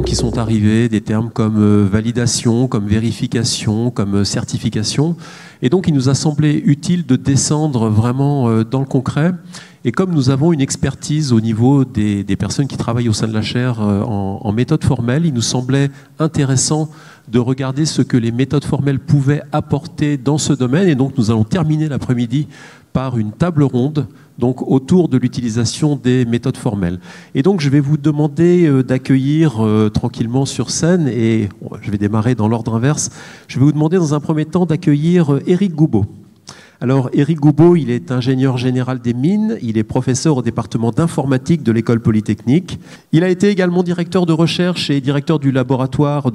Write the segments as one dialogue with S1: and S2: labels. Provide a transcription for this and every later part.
S1: qui sont arrivés, des termes comme validation, comme vérification, comme certification. Et donc, il nous a semblé utile de descendre vraiment dans le concret. Et comme nous avons une expertise au niveau des personnes qui travaillent au sein de la chaire en méthode formelle, il nous semblait intéressant de regarder ce que les méthodes formelles pouvaient apporter dans ce domaine. Et donc, nous allons terminer l'après-midi par une table ronde donc autour de l'utilisation des méthodes formelles. Et donc, je vais vous demander d'accueillir tranquillement sur scène, et je vais démarrer dans l'ordre inverse, je vais vous demander dans un premier temps d'accueillir Éric Goubeau. Alors, Éric Goubeau, il est ingénieur général des mines, il est professeur au département d'informatique de l'École polytechnique. Il a été également directeur de recherche et directeur du laboratoire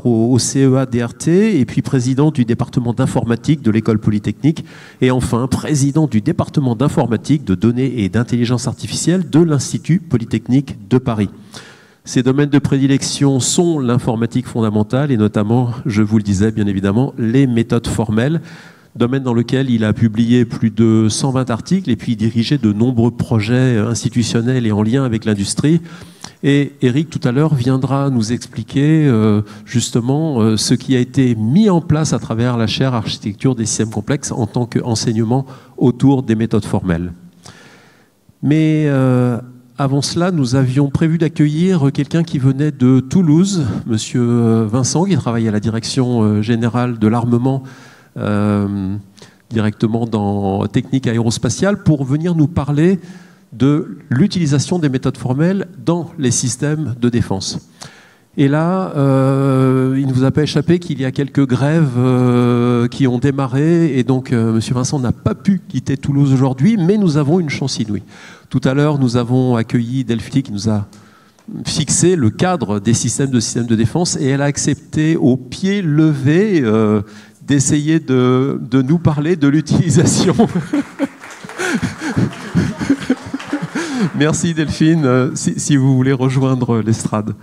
S1: au CEA DRT, et puis président du département d'informatique de l'École polytechnique, et enfin président du département d'informatique, de données et d'intelligence artificielle de l'Institut polytechnique de Paris. Ses domaines de prédilection sont l'informatique fondamentale et notamment, je vous le disais bien évidemment, les méthodes formelles, domaine dans lequel il a publié plus de 120 articles et puis dirigé de nombreux projets institutionnels et en lien avec l'industrie. Et Éric, tout à l'heure, viendra nous expliquer justement ce qui a été mis en place à travers la chaire architecture des systèmes complexes en tant qu'enseignement autour des méthodes formelles. Mais avant cela, nous avions prévu d'accueillir quelqu'un qui venait de Toulouse, monsieur Vincent, qui travaille à la direction générale de l'armement directement dans technique aérospatiale pour venir nous parler de l'utilisation des méthodes formelles dans les systèmes de défense. Et là, il ne vous a pas échappé qu'il y a quelques grèves qui ont démarré et donc M. Vincent n'a pas pu quitter Toulouse aujourd'hui, mais nous avons une chance inouïe. Tout à l'heure, nous avons accueilli Delphine qui nous a fixé le cadre des systèmes de défense et elle a accepté au pied levé d'essayer de nous parler de l'utilisation. Merci Delphine, si vous voulez rejoindre l'estrade.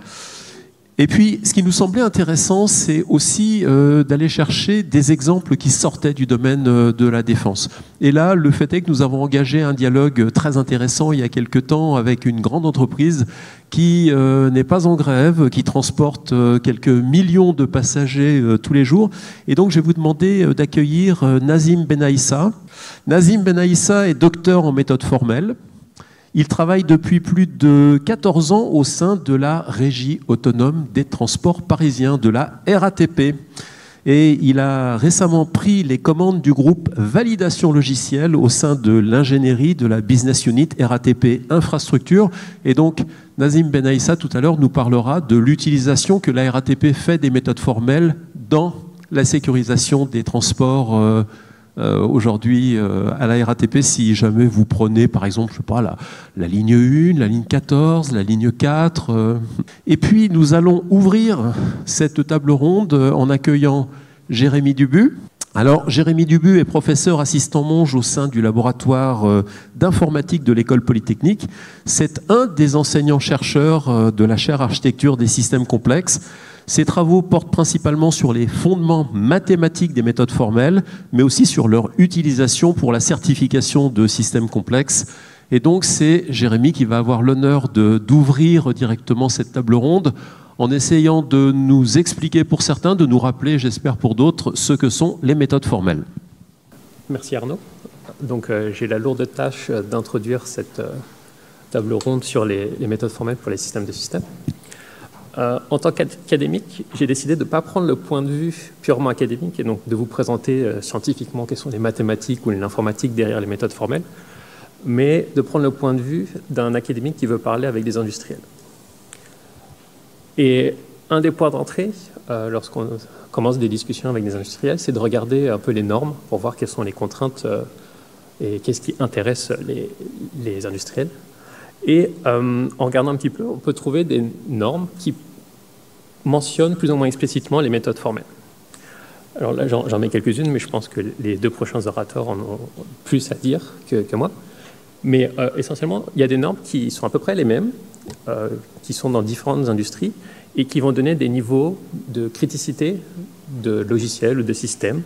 S1: Et puis, ce qui nous semblait intéressant, c'est aussi d'aller chercher des exemples qui sortaient du domaine de la défense. Et là, le fait est que nous avons engagé un dialogue très intéressant il y a quelque temps avec une grande entreprise qui n'est pas en grève, qui transporte quelques millions de passagers tous les jours. Et donc, je vais vous demander d'accueillir Nazim Benaïssa. Nazim Benaïssa est docteur en méthode formelle. Il travaille depuis plus de 14 ans au sein de la Régie autonome des transports parisiens, de la RATP. Et il a récemment pris les commandes du groupe Validation Logicielle au sein de l'ingénierie de la Business Unit RATP Infrastructure. Et donc, Nazim Benaïssa, tout à l'heure, nous parlera de l'utilisation que la RATP fait des méthodes formelles dans la sécurisation des transports aujourd'hui à la RATP, si jamais vous prenez par exemple, je sais pas, la ligne 1, la ligne 14, la ligne 4. Et puis nous allons ouvrir cette table ronde en accueillant Jérémy Dubu. Alors Jérémy Dubu est professeur assistant monge au sein du laboratoire d'informatique de l'École polytechnique. C'est un des enseignants-chercheurs de la chaire architecture des systèmes complexes. Ces travaux portent principalement sur les fondements mathématiques des méthodes formelles, mais aussi sur leur utilisation pour la certification de systèmes complexes. Et donc, c'est Jérémy qui va avoir l'honneur d'ouvrir directement cette table ronde en essayant de nous expliquer pour certains, de nous rappeler, j'espère pour d'autres, ce que sont les méthodes formelles.
S2: Merci Arnaud. Donc, j'ai la lourde tâche d'introduire cette table ronde sur les méthodes formelles pour les systèmes de systèmes. En tant qu'académique, j'ai décidé de ne pas prendre le point de vue purement académique et donc de vous présenter scientifiquement quelles sont les mathématiques ou l'informatique derrière les méthodes formelles, mais de prendre le point de vue d'un académique qui veut parler avec des industriels. Et un des points d'entrée, lorsqu'on commence des discussions avec des industriels, c'est de regarder un peu les normes pour voir quelles sont les contraintes et qu'est-ce qui intéresse les industriels. Et en regardant un petit peu, on peut trouver des normes qui mentionnent plus ou moins explicitement les méthodes formelles. Alors là, j'en mets quelques-unes, mais je pense que les deux prochains orateurs en ont plus à dire que moi. Mais essentiellement, il y a des normes qui sont à peu près les mêmes, qui sont dans différentes industries et qui vont donner des niveaux de criticité de logiciels ou de systèmes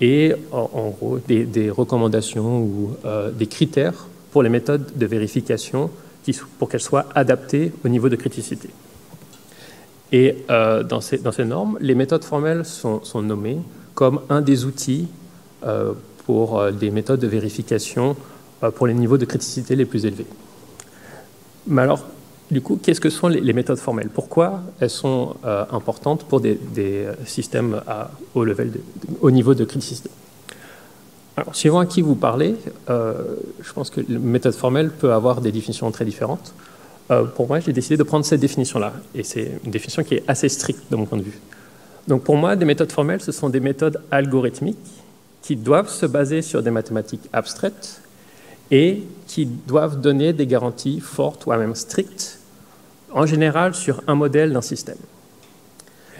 S2: et en gros des recommandations ou des critères pour les méthodes de vérification pour qu'elles soient adaptées au niveau de criticité. Et dans ces normes, les méthodes formelles sont nommées comme un des outils pour des méthodes de vérification pour les niveaux de criticité les plus élevés. Mais alors, du coup, qu'est-ce que sont les méthodes formelles? Pourquoi elles sont importantes pour des systèmes au niveau de criticité? Alors, suivant à qui vous parlez, je pense que la méthode formelle peut avoir des définitions très différentes. Pour moi, j'ai décidé de prendre cette définition-là, et c'est une définition qui est assez stricte de mon point de vue. Donc pour moi, des méthodes formelles, ce sont des méthodes algorithmiques qui doivent se baser sur des mathématiques abstraites et qui doivent donner des garanties fortes ou même strictes, en général sur un modèle d'un système.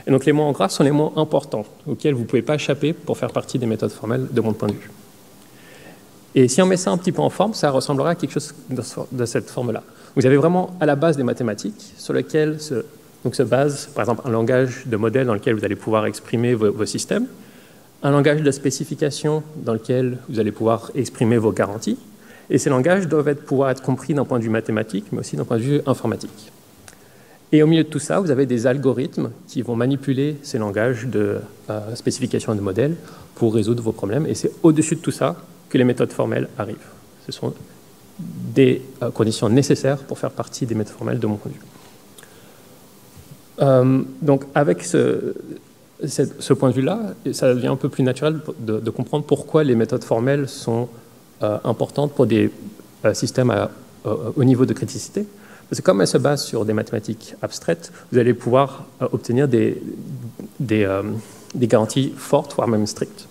S2: Et donc les mots en gras sont les mots importants, auxquels vous ne pouvez pas échapper pour faire partie des méthodes formelles de mon point de vue. Et si on met ça un petit peu en forme, ça ressemblera à quelque chose de cette forme-là. Vous avez vraiment à la base des mathématiques sur lesquelles se base, par exemple, un langage de modèle dans lequel vous allez pouvoir exprimer vos systèmes, un langage de spécification dans lequel vous allez pouvoir exprimer vos garanties, et ces langages doivent pouvoir être compris d'un point de vue mathématique, mais aussi d'un point de vue informatique. Et au milieu de tout ça, vous avez des algorithmes qui vont manipuler ces langages de spécification de modèles pour résoudre vos problèmes, et c'est au-dessus de tout ça que les méthodes formelles arrivent. Ce sont des conditions nécessaires pour faire partie des méthodes formelles de mon point de vue. Donc avec ce point de vue-là, ça devient un peu plus naturel de comprendre pourquoi les méthodes formelles sont importantes pour des systèmes au niveau de criticité. Parce que comme elles se basent sur des mathématiques abstraites, vous allez pouvoir obtenir des garanties fortes, voire même strictes.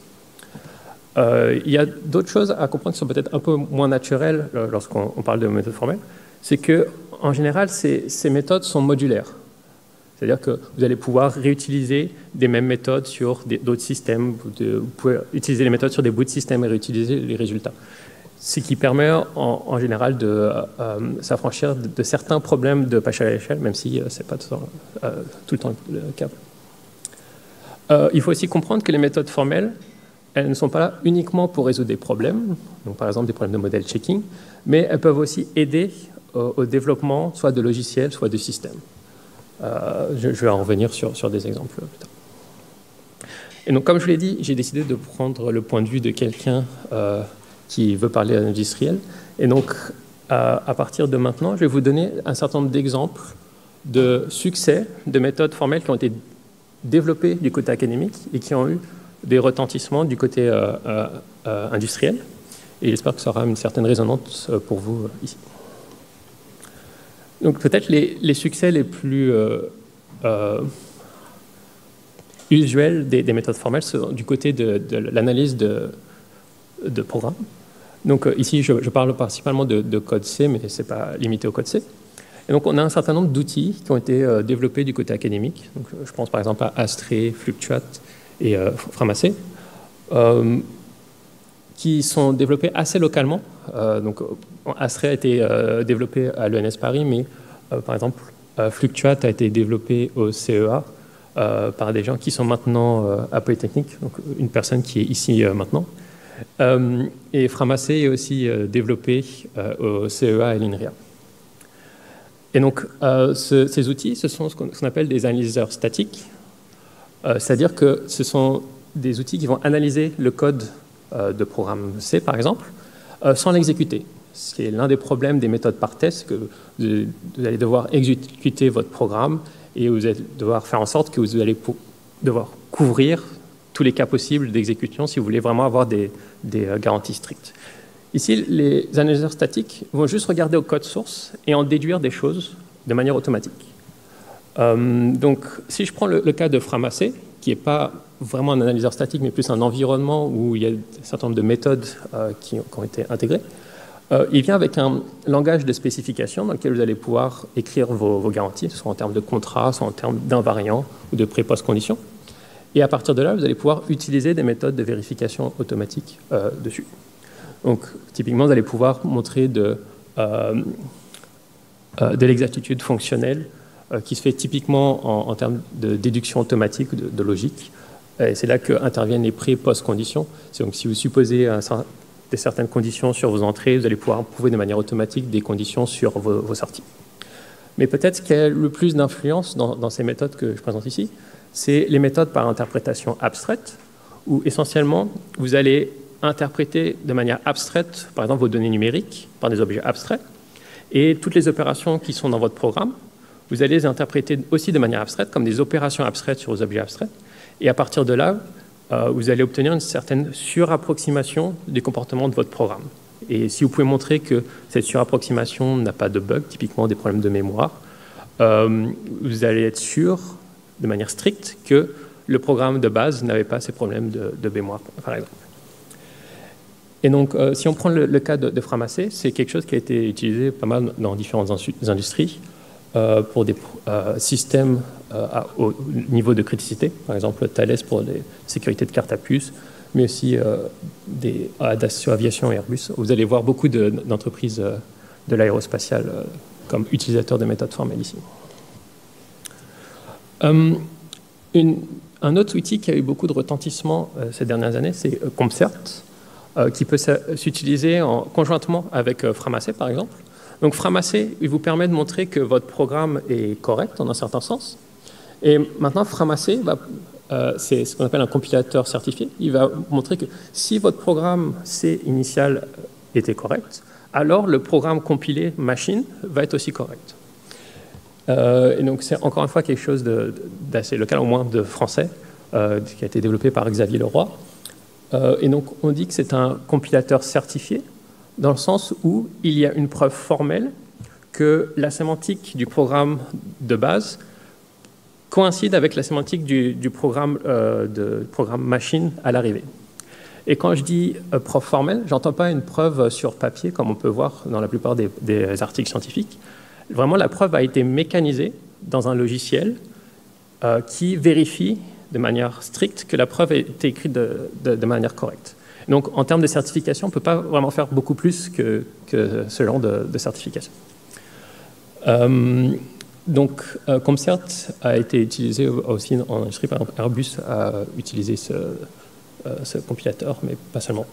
S2: Il y a d'autres choses à comprendre qui sont peut-être un peu moins naturelles lorsqu'on parle de méthodes formelles. C'est qu'en général, ces méthodes sont modulaires. C'est-à-dire que vous allez pouvoir réutiliser des mêmes méthodes sur d'autres systèmes. Vous pouvez utiliser les méthodes sur des bouts de système et réutiliser les résultats. Ce qui permet en général de s'affranchir de certains problèmes de pêche à l'échelle, même si ce n'est pas tout le temps le cas. Il faut aussi comprendre que les méthodes formelles, elles ne sont pas là uniquement pour résoudre des problèmes, donc par exemple des problèmes de modèle checking, mais elles peuvent aussi aider au développement soit de logiciels, soit de systèmes. Je vais en revenir sur des exemples plus tard. Et donc, comme je vous l'ai dit, j'ai décidé de prendre le point de vue de quelqu'un qui veut parler à l'industriel. Et donc, à partir de maintenant, je vais vous donner un certain nombre d'exemples de succès de méthodes formelles qui ont été développées du côté académique et qui ont eu des retentissements du côté industriel. Et j'espère que ça aura une certaine résonance pour vous ici. Donc peut-être les succès les plus usuels des méthodes formelles sont du côté de l'analyse de programmes. Donc ici, je parle principalement de code C, mais ce n'est pas limité au code C. Et donc on a un certain nombre d'outils qui ont été développés du côté académique. Donc, je pense par exemple à Astray, Fluctuate et Framassé, qui sont développés assez localement. Donc, Astray a été développé à l'ENS Paris, mais par exemple, Fluctuate a été développé au CEA par des gens qui sont maintenant à Polytechnique, donc une personne qui est ici maintenant. Et Framassé est aussi développé au CEA et l'INRIA. Et donc, ces outils, ce sont ce qu'on appelle des analyseurs statiques, c'est-à-dire que ce sont des outils qui vont analyser le code de programme C, par exemple, sans l'exécuter. C'est l'un des problèmes des méthodes par test, que vous allez devoir exécuter votre programme et vous allez devoir faire en sorte que vous allez devoir couvrir tous les cas possibles d'exécution si vous voulez vraiment avoir des garanties strictes. Ici, les analyseurs statiques vont juste regarder au code source et en déduire des choses de manière automatique. Donc, si je prends le cas de Framassé, qui n'est pas vraiment un analyseur statique, mais plus un environnement où il y a un certain nombre de méthodes qui ont été intégrées, il vient avec un langage de spécification dans lequel vous allez pouvoir écrire vos garanties, soit en termes de contrat, soit en termes d'invariants ou de pré-post-conditions. Et à partir de là, vous allez pouvoir utiliser des méthodes de vérification automatique dessus. Donc, typiquement, vous allez pouvoir montrer de l'exactitude fonctionnelle qui se fait typiquement en termes de déduction automatique, de logique. Et c'est là qu'interviennent les pré-post-conditions. Donc, si vous supposez certaines conditions sur vos entrées, vous allez pouvoir prouver de manière automatique des conditions sur vos sorties. Mais peut-être ce qui a le plus d'influence dans ces méthodes que je présente ici, c'est les méthodes par interprétation abstraite, où essentiellement, vous allez interpréter de manière abstraite, par exemple, vos données numériques par des objets abstraits, et toutes les opérations qui sont dans votre programme, vous allez les interpréter aussi de manière abstraite, comme des opérations abstraites sur vos objets abstraits. Et à partir de là, vous allez obtenir une certaine surapproximation des comportements de votre programme. Et si vous pouvez montrer que cette surapproximation n'a pas de bug, typiquement des problèmes de mémoire, vous allez être sûr, de manière stricte, que le programme de base n'avait pas ces problèmes de mémoire, par exemple. Et donc, si on prend le cas de Framassé, c'est quelque chose qui a été utilisé pas mal dans différentes industries pour des systèmes au niveau de criticité, par exemple Thales pour les sécurités de cartes à puce, mais aussi des Dassault Aviation et Airbus. Vous allez voir beaucoup d'entreprises de l'aérospatiale comme utilisateurs de méthodes formelles ici. Un autre outil qui a eu beaucoup de retentissement ces dernières années, c'est CompCert, qui peut s'utiliser conjointement avec Framassé, par exemple. Donc Framassé, il vous permet de montrer que votre programme est correct, dans un certain sens. Et maintenant, Framassé, c'est ce qu'on appelle un compilateur certifié. Il va montrer que si votre programme C initial était correct, alors le programme compilé machine va être aussi correct. Et donc c'est encore une fois quelque chose d'assez local, au moins de français, qui a été développé par Xavier Leroy. Et donc on dit que c'est un compilateur certifié dans le sens où il y a une preuve formelle que la sémantique du programme de base coïncide avec la sémantique du programme machine à l'arrivée. Et quand je dis preuve formelle, je n'entends pas une preuve sur papier, comme on peut voir dans la plupart des articles scientifiques. Vraiment, la preuve a été mécanisée dans un logiciel qui vérifie de manière stricte que la preuve a été écrite de manière correcte. Donc, en termes de certification, on ne peut pas vraiment faire beaucoup plus que ce genre de certification. Donc, CompCert a été utilisé aussi en industrie. Par exemple, Airbus a utilisé ce compilateur, mais pas seulement.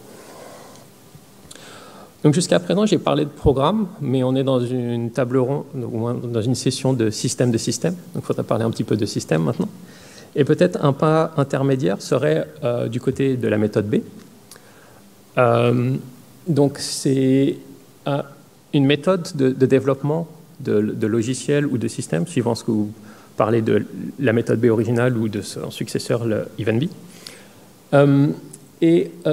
S2: Donc, jusqu'à présent, j'ai parlé de programme, mais on est dans une table ronde, dans une session de système de système. Donc, il faudra parler un petit peu de système maintenant. Et peut-être un pas intermédiaire serait du côté de la méthode B. Donc, c'est une méthode de développement de logiciels ou de systèmes, suivant ce que vous parlez de la méthode B originale ou de son successeur, le EvenB.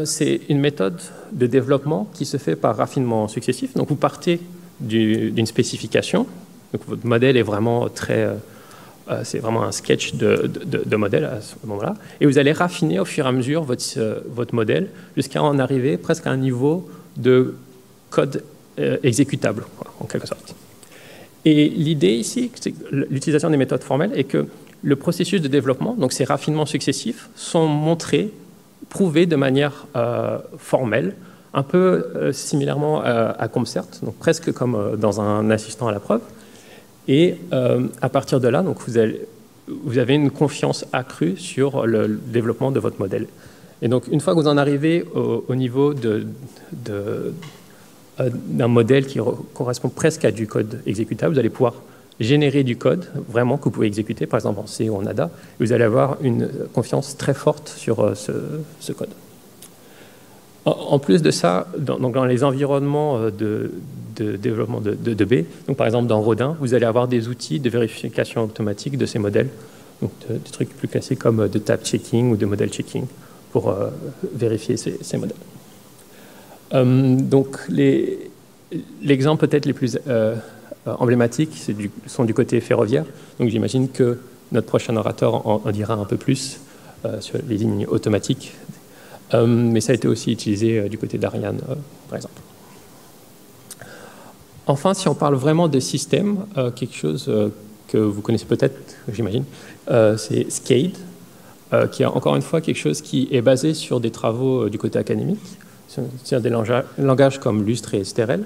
S2: C'est une méthode de développement qui se fait par raffinement successif. Donc, vous partez d'une spécification. Donc, votre modèle est vraiment c'est vraiment un sketch de modèle à ce moment-là. Et vous allez raffiner au fur et à mesure votre modèle jusqu'à en arriver presque à un niveau de code exécutable, en quelque sorte. Et l'idée ici, c'est l'utilisation des méthodes formelles est que le processus de développement, donc ces raffinements successifs, sont montrés, prouvés de manière formelle, un peu similairement à CompCert, donc presque comme dans un assistant à la preuve. Et à partir de là, donc vous avez une confiance accrue sur le développement de votre modèle. Et donc, une fois que vous en arrivez au niveau d'un modèle qui correspond presque à du code exécutable, vous allez pouvoir générer du code vraiment que vous pouvez exécuter, par exemple en C ou en ADA, et vous allez avoir une confiance très forte sur ce code. En plus de ça, dans les environnements de développement de B, donc par exemple dans Rodin, vous allez avoir des outils de vérification automatique de ces modèles, donc des trucs plus classiques comme de type checking ou de model checking pour vérifier ces modèles. Donc l'exemple peut-être les plus emblématiques sont du côté ferroviaire. Donc j'imagine que notre prochain orateur en dira un peu plus sur les lignes automatiques. Mais ça a été aussi utilisé du côté d'Ariane, par exemple. Enfin, si on parle vraiment de système, quelque chose que vous connaissez peut-être, j'imagine, c'est SCADE, qui est encore une fois quelque chose qui est basé sur des travaux du côté académique, sur des langages comme Lustre et Sterel.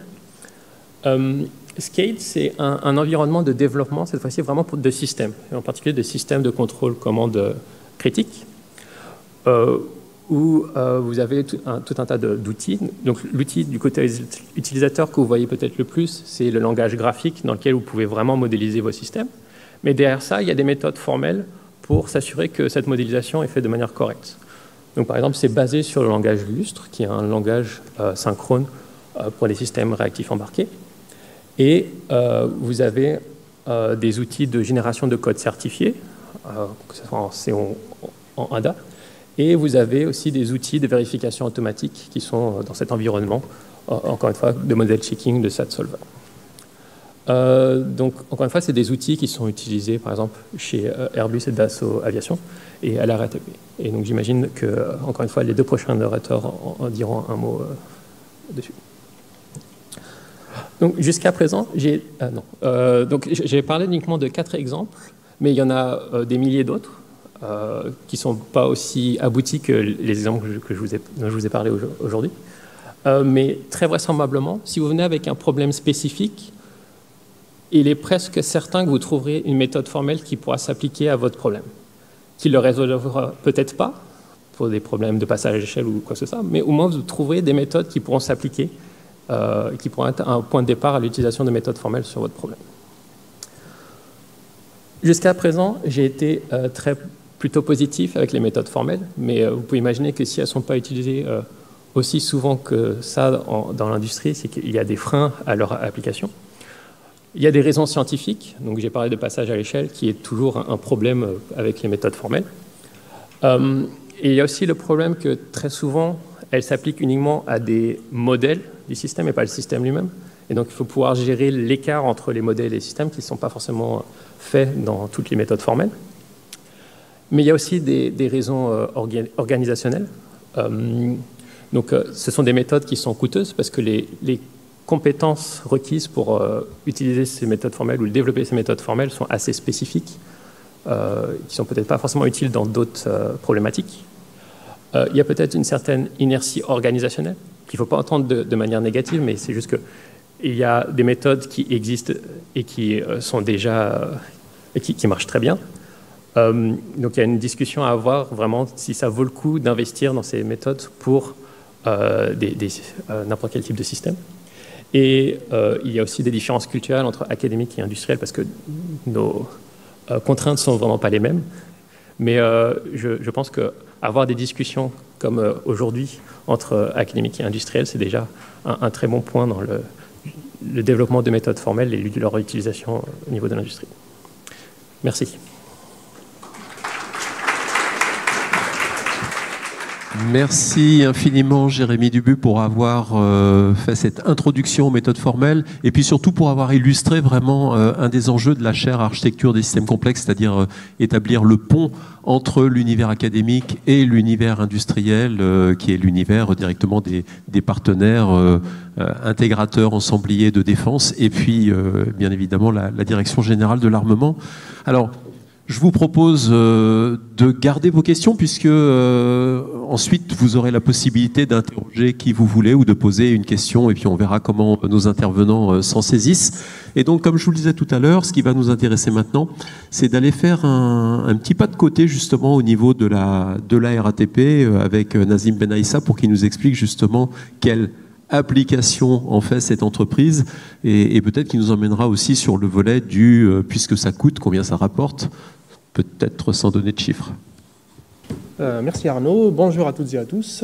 S2: SCADE, c'est un environnement de développement, cette fois-ci vraiment de systèmes, en particulier de systèmes de contrôle commande critique, où vous avez tout un tas d'outils. Donc l'outil du côté utilisateur que vous voyez peut-être le plus, c'est le langage graphique dans lequel vous pouvez vraiment modéliser vos systèmes. Mais derrière ça, il y a des méthodes formelles pour s'assurer que cette modélisation est faite de manière correcte. Donc par exemple, c'est basé sur le langage Lustre, qui est un langage synchrone pour les systèmes réactifs embarqués. Et vous avez des outils de génération de code certifié, que ce soit en C ou en ADA. Et vous avez aussi des outils de vérification automatique qui sont dans cet environnement, encore une fois, de model checking de SAT-Solver. Donc, encore une fois, c'est des outils qui sont utilisés, par exemple, chez Airbus et Dassault Aviation et à la RATP. Et donc, j'imagine que, encore une fois, les deux prochains orateurs en diront un mot dessus. Donc, jusqu'à présent, j'ai parlé uniquement de 4 exemples, mais il y en a des milliers d'autres qui ne sont pas aussi aboutis que les exemples dont je vous ai parlé aujourd'hui. Mais très vraisemblablement, si vous venez avec un problème spécifique, il est presque certain que vous trouverez une méthode formelle qui pourra s'appliquer à votre problème, qui ne le résolvera peut-être pas pour des problèmes de passage à l'échelle ou quoi que ce soit, mais au moins vous trouverez des méthodes qui pourront s'appliquer, qui pourront être un point de départ à l'utilisation de méthodes formelles sur votre problème. Jusqu'à présent, j'ai été plutôt positif avec les méthodes formelles, mais vous pouvez imaginer que si elles ne sont pas utilisées aussi souvent que ça dans l'industrie, c'est qu'il y a des freins à leur application. Il y a des raisons scientifiques, donc j'ai parlé de passage à l'échelle, qui est toujours un problème avec les méthodes formelles. Et il y a aussi le problème que très souvent, elles s'appliquent uniquement à des modèles du système et pas le système lui-même. Et donc il faut pouvoir gérer l'écart entre les modèles et les systèmes qui ne sont pas forcément faits dans toutes les méthodes formelles. Mais il y a aussi des raisons organisationnelles. Donc ce sont des méthodes qui sont coûteuses parce que les compétences requises pour utiliser ces méthodes formelles ou développer ces méthodes formelles sont assez spécifiques, qui ne sont peut-être pas forcément utiles dans d'autres problématiques. Il y a peut-être une certaine inertie organisationnelle, qu'il ne faut pas entendre de manière négative, mais c'est juste qu'il y a des méthodes qui existent et qui sont déjà qui marchent très bien. Donc il y a une discussion à avoir vraiment si ça vaut le coup d'investir dans ces méthodes pour n'importe quel type de système. Et il y a aussi des différences culturelles entre académiques et industriels parce que nos contraintes ne sont vraiment pas les mêmes. Mais je pense qu'avoir des discussions comme aujourd'hui entre académiques et industriels, c'est déjà un très bon point dans le développement de méthodes formelles et leur utilisation au niveau de l'industrie. Merci.
S1: Merci infiniment Jérémy Dubu pour avoir fait cette introduction aux méthodes formelles et puis surtout pour avoir illustré vraiment un des enjeux de la chaire architecture des systèmes complexes, c'est-à-dire établir le pont entre l'univers académique et l'univers industriel qui est l'univers directement des partenaires intégrateurs, ensembliers de défense et puis bien évidemment la Direction générale de l'armement. Alors, je vous propose de garder vos questions puisque ensuite vous aurez la possibilité d'interroger qui vous voulez ou de poser une question et puis on verra comment nos intervenants s'en saisissent. Et donc comme je vous le disais tout à l'heure, ce qui va nous intéresser maintenant, c'est d'aller faire un petit pas de côté justement au niveau de la RATP avec Nazim Benaïssa pour qu'il nous explique justement quelle application en fait cette entreprise et peut-être qu'il nous emmènera aussi sur le volet du puisque ça coûte, combien ça rapporte, peut-être sans donner de chiffres.
S3: Merci Arnaud, bonjour à toutes et à tous.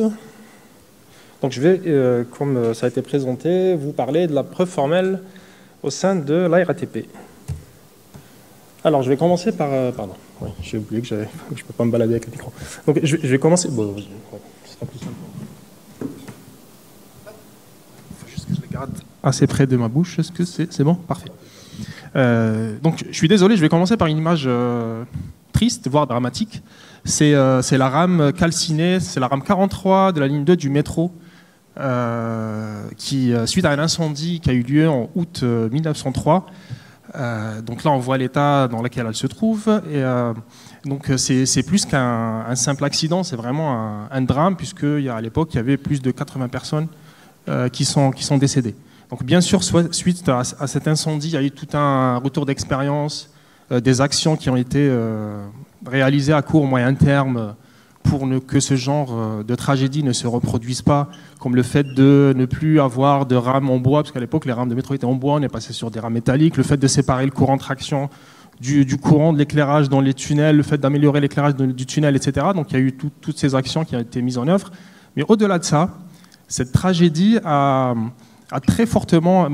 S3: Donc je vais, comme ça a été présenté, vous parler de la preuve formelle au sein de la RATP. Alors je vais commencer par... pardon, oui, j'ai oublié que je ne peux pas me balader avec le micro. Donc je vais commencer... Bon, ce sera plus simple. Que je le garde assez près de ma bouche. Est-ce que c'est bon? Parfait. Donc, je suis désolé, je vais commencer par une image triste, voire dramatique. C'est la rame calcinée, c'est la rame 43 de la ligne 2 du métro, qui, suite à un incendie qui a eu lieu en août 1903. Donc là, on voit l'état dans lequel elle se trouve. Et, donc, c'est plus qu'un simple accident, c'est vraiment un drame, puisqu'à l'époque, il y avait plus de 80 personnes qui sont décédés. Donc bien sûr, suite à cet incendie, il y a eu tout un retour d'expérience, des actions qui ont été réalisées à court, moyen terme pour que ce genre de tragédie ne se reproduise pas, comme le fait de ne plus avoir de rames en bois, parce qu'à l'époque les rames de métro étaient en bois, on est passé sur des rames métalliques, le fait de séparer le courant de traction du courant de l'éclairage dans les tunnels, le fait d'améliorer l'éclairage du tunnel, etc. Donc il y a eu toutes ces actions qui ont été mises en œuvre. Mais au-delà de ça, cette tragédie a très fortement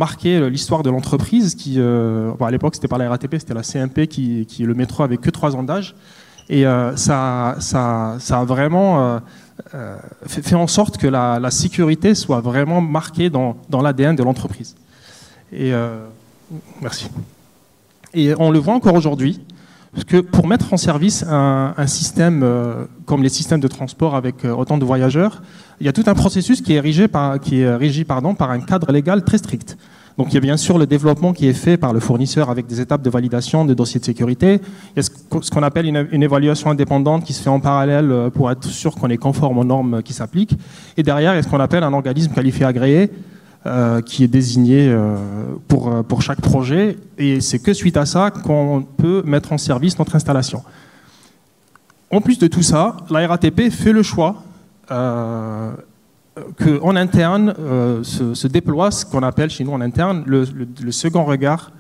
S3: l'histoire de l'entreprise, qui, à l'époque c'était pas la RATP, c'était la CMP, qui le métro avait que 3 ans d'âge. Et ça a vraiment fait en sorte que la sécurité soit vraiment marquée dans l'ADN de l'entreprise. Et merci. Et on le voit encore aujourd'hui, parce que pour mettre en service un système comme les systèmes de transport avec autant de voyageurs, il y a tout un processus qui est régi par un cadre légal très strict. Donc il y a bien sûr le développement qui est fait par le fournisseur avec des étapes de validation, de dossiers de sécurité. Il y a ce qu'on appelle une évaluation indépendante qui se fait en parallèle pour être sûr qu'on est conforme aux normes qui s'appliquent. Et derrière, il y a ce qu'on appelle un organisme qualifié agréé qui est désigné pour chaque projet. Et c'est que suite à ça qu'on peut mettre en service notre installation. En plus de tout ça, la RATP fait le choix qu'en interne se déploie ce qu'on appelle chez nous en interne le second regard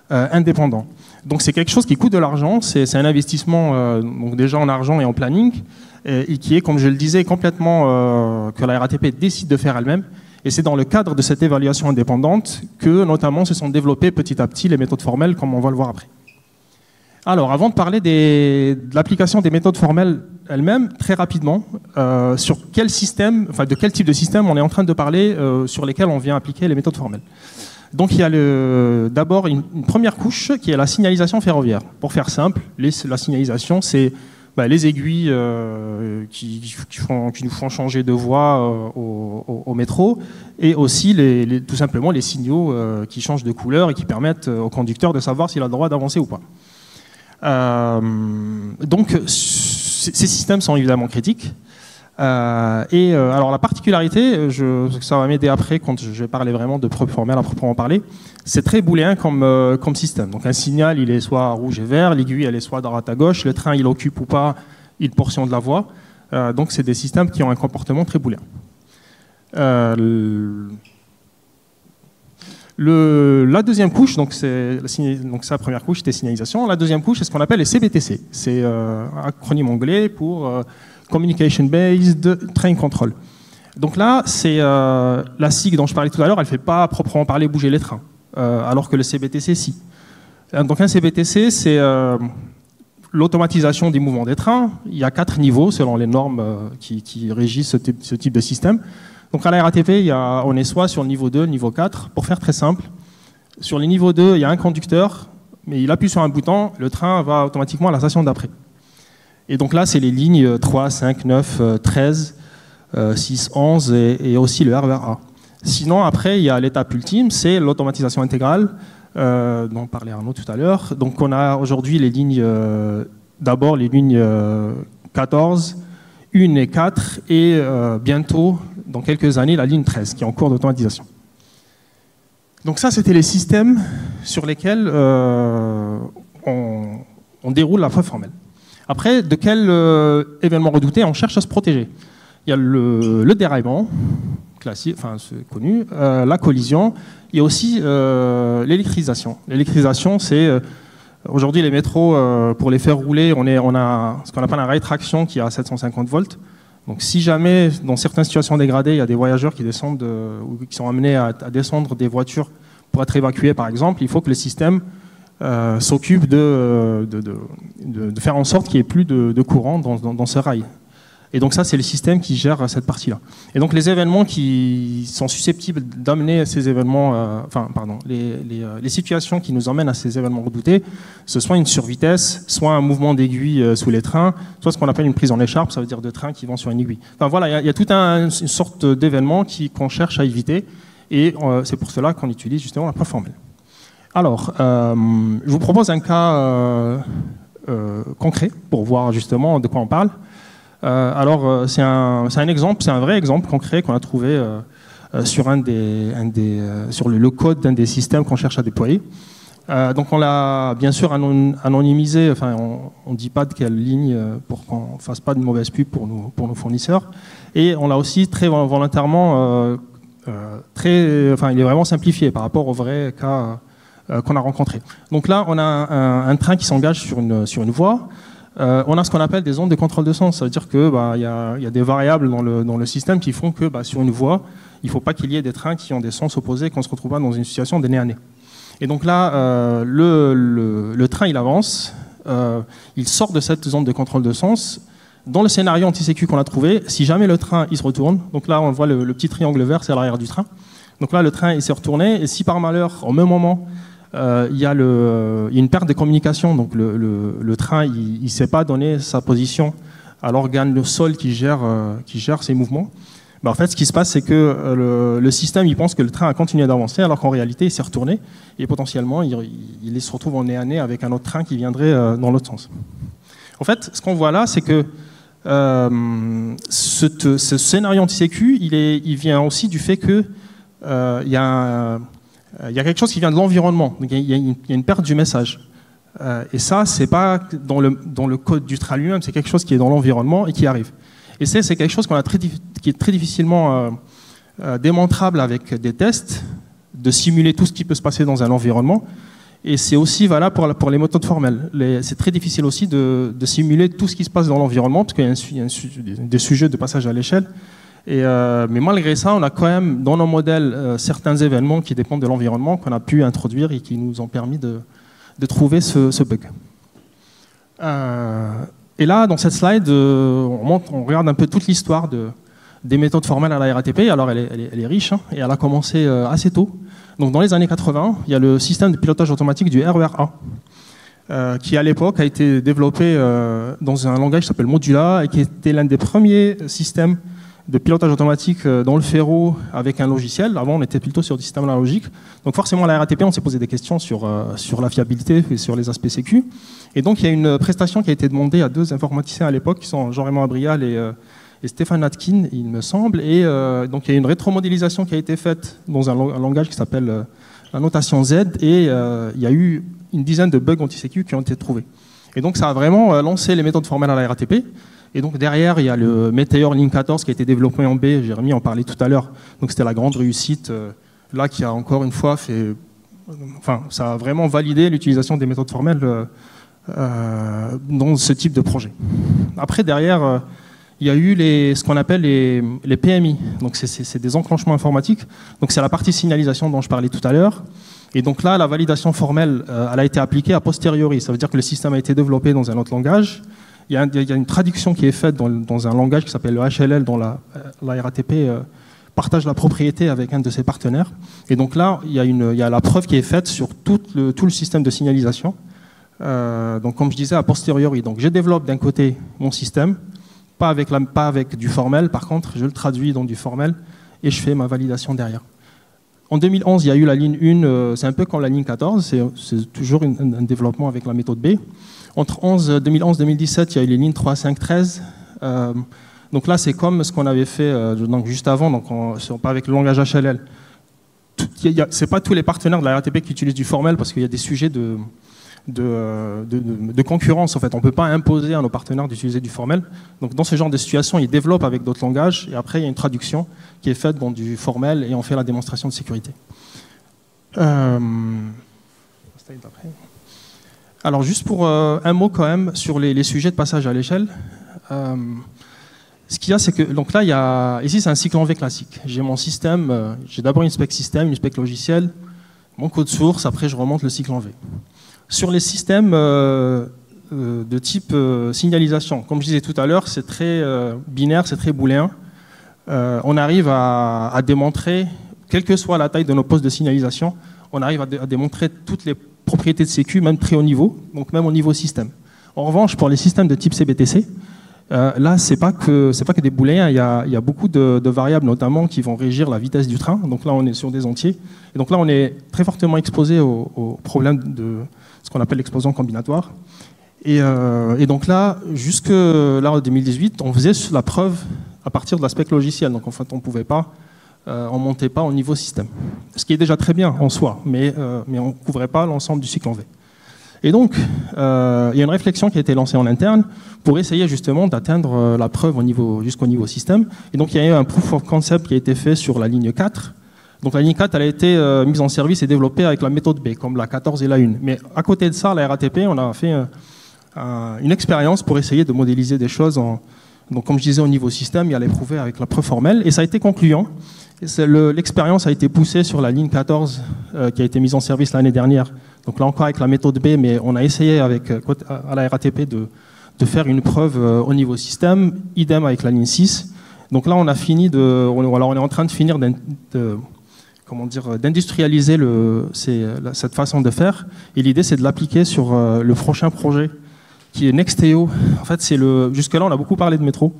S3: indépendant. Donc c'est quelque chose qui coûte de l'argent, c'est un investissement donc déjà en argent et en planning, et qui est, comme je le disais, complètement que la RATP décide de faire elle-même. Et c'est dans le cadre de cette évaluation indépendante que notamment se sont développées petit à petit les méthodes formelles, comme on va le voir après. Alors, avant de parler de l'application des méthodes formelles elles-mêmes, très rapidement, sur quel système, enfin de quel type de système on est en train de parler, sur lesquels on vient appliquer les méthodes formelles. Donc, il y a d'abord une première couche qui est la signalisation ferroviaire. Pour faire simple, la signalisation, c'est les aiguilles qui nous font changer de voie au métro, et aussi tout simplement les signaux qui changent de couleur et qui permettent au conducteur de savoir s'il a le droit d'avancer ou pas. Donc ces systèmes sont évidemment critiques. Alors la particularité, ça va m'aider après quand je vais parler vraiment de preuve formelle à proprement parler, c'est très booléen comme système. Donc un signal, il est soit rouge et vert, l'aiguille, elle est soit à droite à gauche, le train, il occupe ou pas une portion de la voie. Donc c'est des systèmes qui ont un comportement très booléen. La deuxième couche, donc la première couche, c'était signalisation. La deuxième couche, c'est ce qu'on appelle les CBTC. C'est un acronyme anglais pour Communication Based Train Control. Donc là, c'est la SIG dont je parlais tout à l'heure, elle ne fait pas à proprement parler bouger les trains, alors que le CBTC, si. Donc un CBTC, c'est l'automatisation des mouvements des trains. Il y a 4 niveaux selon les normes qui régissent ce type de système. Donc à la RATP, on est soit sur le niveau 2, le niveau 4. Pour faire très simple, sur le niveau 2, il y a un conducteur, mais il appuie sur un bouton, le train va automatiquement à la station d'après. Et donc là, c'est les lignes 3, 5, 9, 13, 6, 11 et aussi le RER A. Sinon, après, il y a l'étape ultime, c'est l'automatisation intégrale, dont parlait Arnaud tout à l'heure. Donc on a aujourd'hui les lignes, d'abord les lignes 14, 1 et 4, et bientôt, dans quelques années, la ligne 13, qui est en cours d'automatisation. Donc ça, c'était les systèmes sur lesquels on déroule la preuve formelle. Après, de quel événement redouté on cherche à se protéger? Il y a le déraillement, classique, enfin c'est connu, la collision, il y a aussi l'électrisation. L'électrisation, c'est aujourd'hui les métros, pour les faire rouler, on a ce qu'on appelle un rail traction qui est à 750 volts. Donc si jamais, dans certaines situations dégradées, il y a des voyageurs qui descendent ou qui sont amenés à descendre des voitures pour être évacués, par exemple, il faut que le système s'occupe de faire en sorte qu'il n'y ait plus de courant dans ce rail. Et donc ça, c'est le système qui gère cette partie-là. Et donc les événements qui sont susceptibles d'amener ces événements, les situations qui nous emmènent à ces événements redoutés, ce soit une survitesse, soit un mouvement d'aiguille sous les trains, soit ce qu'on appelle une prise en écharpe, ça veut dire de trains qui vont sur une aiguille. Enfin voilà, il y a toute une sorte d'événements qu'on cherche à éviter, et c'est pour cela qu'on utilise justement la preuve formelle. Alors, je vous propose un cas concret pour voir justement de quoi on parle. C'est un exemple, c'est un vrai exemple concret qu'on a trouvé sur le code d'un des systèmes qu'on cherche à déployer. Donc on l'a bien sûr anonymisé, enfin on ne dit pas de quelle ligne pour qu'on ne fasse pas de mauvaise pub pour nos fournisseurs. Et on l'a aussi très volontairement, il est vraiment simplifié par rapport au vrai cas qu'on a rencontré. Donc là, on a un train qui s'engage sur une voie. On a ce qu'on appelle des zones de contrôle de sens. Ça veut dire qu'il y a des variables dans le système qui font que sur une voie, il ne faut pas qu'il y ait des trains qui ont des sens opposés, qu'on ne se retrouve pas dans une situation de nez à nez. Et donc là, le train, il avance, il sort de cette zone de contrôle de sens. Dans le scénario anti-sécu qu'on a trouvé, si jamais le train il se retourne, donc là on voit le petit triangle vert, c'est à l'arrière du train. Donc là le train il s'est retourné, et si par malheur, au même moment, il y a une perte de communication, donc le train il ne sait pas donner sa position à l'organe, le sol qui gère ses mouvements, en fait ce qui se passe c'est que le système il pense que le train a continué d'avancer alors qu'en réalité il s'est retourné et potentiellement il se retrouve en nez à nez avec un autre train qui viendrait dans l'autre sens. En fait ce qu'on voit là c'est que ce scénario anti-sécu il vient aussi du fait que il y a quelque chose qui vient de l'environnement, donc il y a une perte du message. Et ça, c'est pas dans le code du train lui-même, c'est quelque chose qui est dans l'environnement et qui arrive. Et c'est quelque chose qui est très difficilement démontrable avec des tests, de simuler tout ce qui peut se passer dans un environnement. Et c'est aussi valable pour les méthodes formelles. C'est très difficile aussi de simuler tout ce qui se passe dans l'environnement, parce qu'il y a des sujets de passage à l'échelle. Mais malgré ça, on a quand même dans nos modèles certains événements qui dépendent de l'environnement qu'on a pu introduire et qui nous ont permis de trouver ce bug. Et là, dans cette slide, on regarde un peu toute l'histoire des méthodes formelles à la RATP. Alors, elle est riche, et elle a commencé assez tôt. Donc, dans les années 80, il y a le système de pilotage automatique du RER-A, qui à l'époque a été développé dans un langage qui s'appelle Modula et qui était l'un des premiers systèmes de pilotage automatique dans le ferro avec un logiciel. Avant, on était plutôt sur du système analogique. Donc forcément, à la RATP, on s'est posé des questions sur la fiabilité et sur les aspects sécu. Et donc, il y a une prestation qui a été demandée à deux informaticiens à l'époque, qui sont Jean-Raymond Abrial et Stéphane Atkin, il me semble. Et donc, il y a une rétromodélisation qui a été faite dans un langage qui s'appelle la notation Z. Et il y a eu une dizaine de bugs anti-sécu qui ont été trouvés. Et donc, ça a vraiment lancé les méthodes formelles à la RATP. Et donc derrière, il y a le Meteor Link 14 qui a été développé en B, Jérémy en parlait tout à l'heure. Donc c'était la grande réussite, là, qui a encore une fois fait... Enfin, ça a vraiment validé l'utilisation des méthodes formelles dans ce type de projet. Après, derrière, il y a eu ce qu'on appelle les PMI. Donc c'est des enclenchements informatiques. Donc c'est la partie signalisation dont je parlais tout à l'heure. Et donc là, la validation formelle, elle a été appliquée a posteriori. Ça veut dire que le système a été développé dans un autre langage. Il y a une traduction qui est faite dans un langage qui s'appelle le HLL, dont la RATP partage la propriété avec un de ses partenaires. Et donc là, il y a la preuve qui est faite sur tout le système de signalisation. Donc comme je disais, a posteriori. Donc je développe d'un côté mon système, pas avec du formel. Par contre, je le traduis dans du formel et je fais ma validation derrière. En 2011, il y a eu la ligne 1, c'est un peu comme la ligne 14, c'est toujours un développement avec la méthode B. Entre 2011-2017, il y a eu les lignes 3, 5, 13. Donc là, c'est comme ce qu'on avait fait juste avant, donc pas avec le langage HLL. Ce n'est pas tous les partenaires de la RATP qui utilisent du formel parce qu'il y a des sujets de concurrence. En fait. On ne peut pas imposer à nos partenaires d'utiliser du formel. Donc dans ce genre de situation, ils développent avec d'autres langages et après, il y a une traduction qui est faite dans du formel et on fait la démonstration de sécurité. Alors juste pour un mot quand même sur les sujets de passage à l'échelle. Ce qu'il y a, c'est que donc là, ici c'est un cycle en V classique. J'ai mon système, j'ai d'abord une spec système, une spec logiciel, mon code source, après je remonte le cycle en V. Sur les systèmes de type signalisation, comme je disais tout à l'heure, c'est très binaire, c'est très booléen. On arrive à démontrer, quelle que soit la taille de nos postes de signalisation, on arrive à démontrer toutes les propriétés de sécu, même très haut niveau, donc même au niveau système. En revanche, pour les systèmes de type CBTC, là, c'est pas que des booléens, il y a beaucoup de variables, notamment, qui vont régir la vitesse du train. Donc là, on est sur des entiers. Et donc là, on est très fortement exposé au problème de ce qu'on appelle l'explosion combinatoire. Et donc là, jusque là, en 2018, on faisait la preuve à partir de l'aspect logiciel. Donc en fait, on ne pouvait pas on ne montait pas au niveau système. Ce qui est déjà très bien en soi, mais on ne couvrait pas l'ensemble du cycle en V. Et donc, il y a une réflexion qui a été lancée en interne pour essayer justement d'atteindre la preuve jusqu'au niveau système. Et donc, il y a eu un proof of concept qui a été fait sur la ligne 4. Donc, la ligne 4, elle a été mise en service et développée avec la méthode B, comme la 14 et la 1. Mais à côté de ça, à la RATP, on a fait une expérience pour essayer de modéliser des choses. Donc, comme je disais, au niveau système, il allait prouver avec la preuve formelle. Et ça a été concluant. L'expérience a été poussée sur la ligne 14 qui a été mise en service l'année dernière. Donc là encore avec la méthode B, mais on a essayé à la RATP de faire une preuve au niveau système, idem avec la ligne 6. Donc là on a fini on est en train de finir d'industrialiser cette façon de faire. Et l'idée c'est de l'appliquer sur le prochain projet qui est Nexteo. En fait jusque-là on a beaucoup parlé de métro.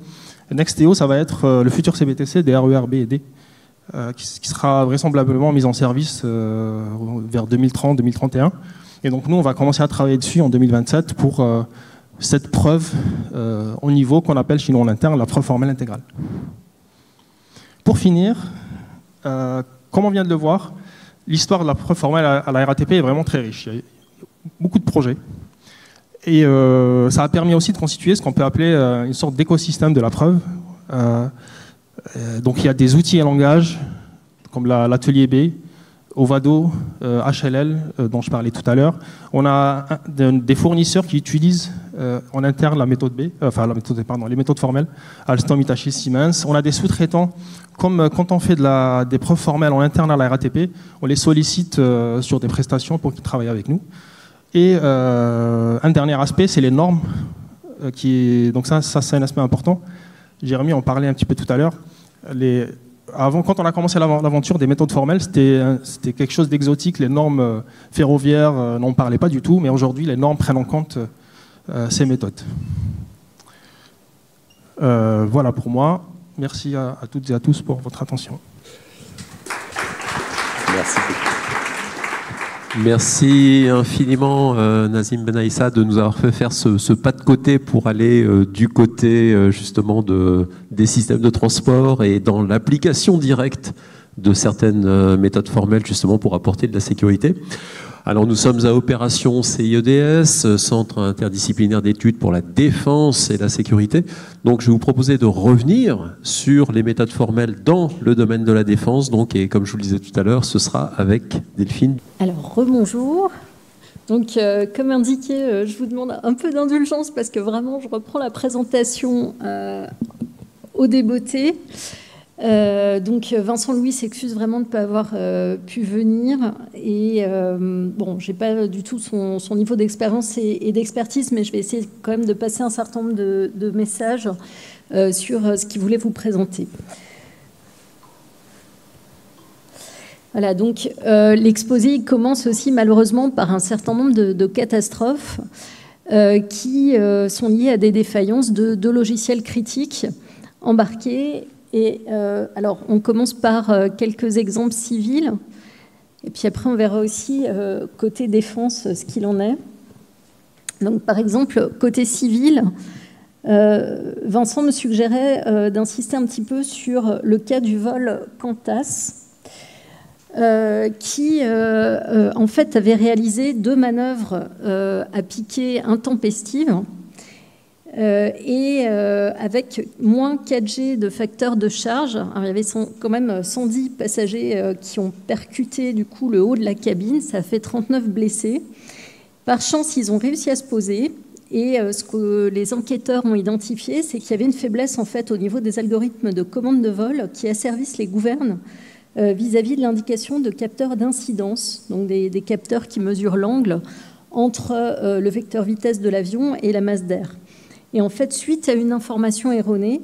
S3: Nexteo ça va être le futur CBTC des RER B et D. Qui sera vraisemblablement mise en service vers 2030-2031. Et donc nous, on va commencer à travailler dessus en 2027 pour cette preuve au niveau qu'on appelle chez nous en interne la preuve formelle intégrale. Pour finir, comme on vient de le voir, l'histoire de la preuve formelle à la RATP est vraiment très riche. Il y a beaucoup de projets. Et ça a permis aussi de constituer ce qu'on peut appeler une sorte d'écosystème de la preuve. Donc il y a des outils et langages comme l'atelier B, Ovado, HLL dont je parlais tout à l'heure. On a des fournisseurs qui utilisent en interne la méthode B, les méthodes formelles, Alstom, Hitachi, Siemens. On a des sous-traitants, comme quand on fait des preuves formelles en interne à la RATP, on les sollicite sur des prestations pour qu'ils travaillent avec nous. Et un dernier aspect, c'est les normes. Donc ça c'est un aspect important. Jérémy en parlait un petit peu tout à l'heure. Avant, quand on a commencé l'aventure des méthodes formelles, c'était quelque chose d'exotique. Les normes ferroviaires n'en parlaient pas du tout, mais aujourd'hui, les normes prennent en compte ces méthodes. Voilà pour moi. Merci à toutes et à tous pour votre attention.
S1: Merci. Merci infiniment Nazim Benaïssa de nous avoir fait faire ce pas de côté pour aller du côté justement des systèmes de transport et dans l'application directe de certaines méthodes formelles justement pour apporter de la sécurité. Alors nous sommes à Opération CIEDS, Centre interdisciplinaire d'études pour la défense et la sécurité. Donc je vais vous proposer de revenir sur les méthodes formelles dans le domaine de la défense. Donc, et comme je vous le disais tout à l'heure, ce sera avec Delphine.
S4: Alors rebonjour. Donc comme indiqué, je vous demande un peu d'indulgence parce que vraiment je reprends la présentation au débeauté. Donc Vincent Louis s'excuse vraiment de ne pas avoir pu venir et bon, j'ai pas du tout son niveau d'expérience et d'expertise, mais je vais essayer quand même de passer un certain nombre de messages sur ce qu'il voulait vous présenter. Voilà, donc l'exposé commence aussi malheureusement par un certain nombre de catastrophes qui sont liées à des défaillances de logiciels critiques embarqués. Et alors, on commence par quelques exemples civils, et puis après, on verra aussi côté défense ce qu'il en est. Donc, par exemple, côté civil, Vincent me suggérait d'insister un petit peu sur le cas du vol Qantas, qui, en fait, avait réalisé 2 manœuvres à piqué intempestives, et avec moins 4G de facteur de charge. Alors, il y avait quand même 110 passagers qui ont percuté du coup le haut de la cabine, ça a fait 39 blessés. Par chance, ils ont réussi à se poser et ce que les enquêteurs ont identifié, c'est qu'il y avait une faiblesse en fait au niveau des algorithmes de commande de vol qui asservissent les gouvernes vis-à-vis de l'indication de capteurs d'incidence, donc des capteurs qui mesurent l'angle entre le vecteur vitesse de l'avion et la masse d'air. Et en fait, suite à une information erronée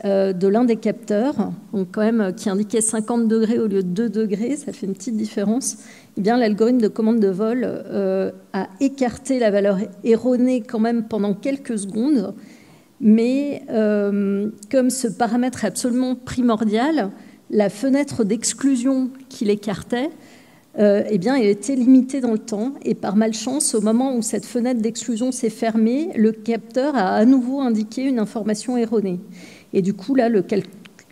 S4: de l'un des capteurs, donc quand même qui indiquait 50 degrés au lieu de 2 degrés, ça fait une petite différence, eh bien l'algorithme de commande de vol a écarté la valeur erronée quand même pendant quelques secondes, mais comme ce paramètre est absolument primordial, la fenêtre d'exclusion qu'il écartait, eh bien, elle était limitée dans le temps et par malchance, au moment où cette fenêtre d'exclusion s'est fermée, le capteur a à nouveau indiqué une information erronée. Et du coup, là, le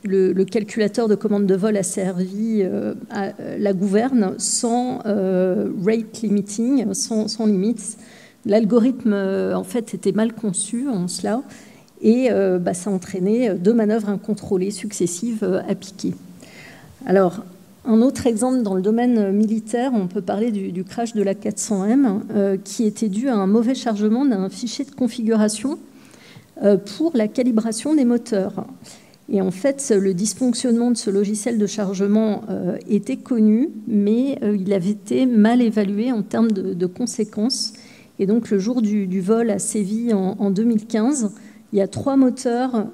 S4: le calculateur de commande de vol a servi à la gouverne sans rate limiting, sans limites. L'algorithme, en fait, était mal conçu en cela, et ça entraînait 2 manœuvres incontrôlées successives à piquer. Alors, un autre exemple dans le domaine militaire, on peut parler du crash de la 400M, qui était dû à un mauvais chargement d'un fichier de configuration pour la calibration des moteurs. Et en fait, le dysfonctionnement de ce logiciel de chargement était connu, mais il avait été mal évalué en termes de conséquences. Et donc, le jour du vol à Séville en 2015, il y a 3 moteurs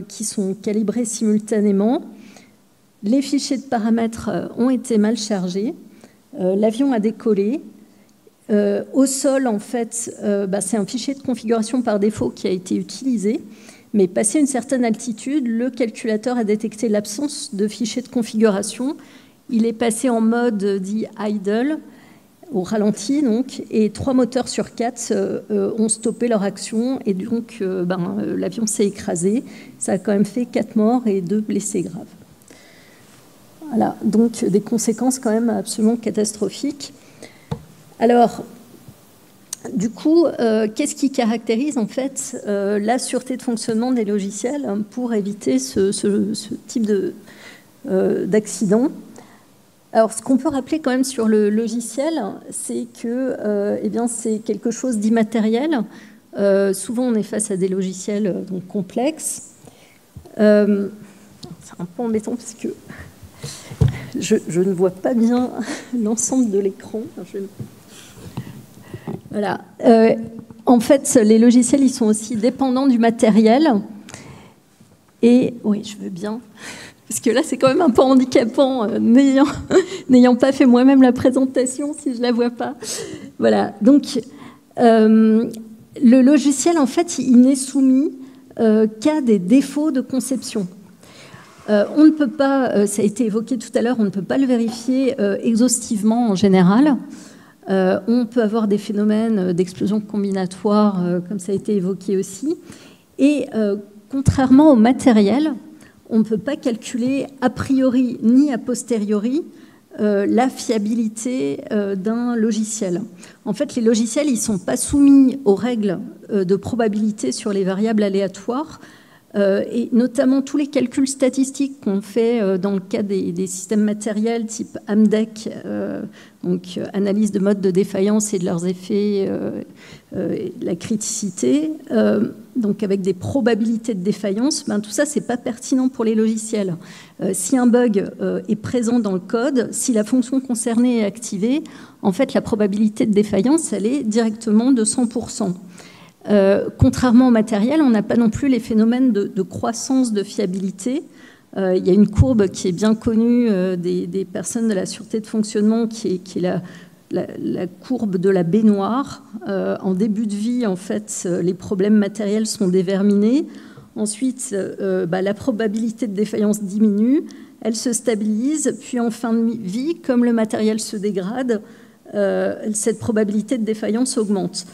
S4: qui sont calibrés simultanément. Les fichiers de paramètres ont été mal chargés. L'avion a décollé. Au sol, en fait, c'est un fichier de configuration par défaut qui a été utilisé. Mais passé une certaine altitude, le calculateur a détecté l'absence de fichier de configuration. Il est passé en mode dit idle, au ralenti, donc, et 3 moteurs sur 4 ont stoppé leur action, et donc l'avion s'est écrasé. Ça a quand même fait 4 morts et 2 blessés graves. Voilà, donc des conséquences quand même absolument catastrophiques. Alors, du coup, qu'est-ce qui caractérise en fait la sûreté de fonctionnement des logiciels pour éviter ce type d'accident? Alors, ce qu'on peut rappeler quand même sur le logiciel, c'est que c'est quelque chose d'immatériel. Souvent, on est face à des logiciels donc, complexes. C'est un peu embêtant parce que je ne vois pas bien l'ensemble de l'écran. Voilà. En fait, les logiciels, ils sont aussi dépendants du matériel. Et oui, je veux bien. Parce que là, c'est quand même un peu handicapant, n'ayant pas fait moi-même la présentation, si je ne la vois pas. Voilà. Donc, le logiciel, en fait, il n'est soumis qu'à des défauts de conception. On ne peut pas, ça a été évoqué tout à l'heure, on ne peut pas le vérifier exhaustivement en général. On peut avoir des phénomènes d'explosion combinatoire, comme ça a été évoqué aussi. Et contrairement au matériel, on ne peut pas calculer a priori ni a posteriori la fiabilité d'un logiciel. En fait, les logiciels, ils ne sont pas soumis aux règles de probabilité sur les variables aléatoires, et notamment tous les calculs statistiques qu'on fait dans le cas des systèmes matériels type AMDEC, donc analyse de modes de défaillance et de leurs effets, la criticité, donc avec des probabilités de défaillance, tout ça, c'est pas pertinent pour les logiciels. Si un bug est présent dans le code, si la fonction concernée est activée, en fait, la probabilité de défaillance, elle est directement de 100%. Contrairement au matériel, on n'a pas non plus les phénomènes de croissance de fiabilité. Il y a une courbe qui est bien connue des personnes de la sûreté de fonctionnement, qui est la courbe de la baignoire. En début de vie, en fait, les problèmes matériels sont déverminés. Ensuite, la probabilité de défaillance diminue, elle se stabilise, puis en fin de vie, comme le matériel se dégrade, cette probabilité de défaillance augmente.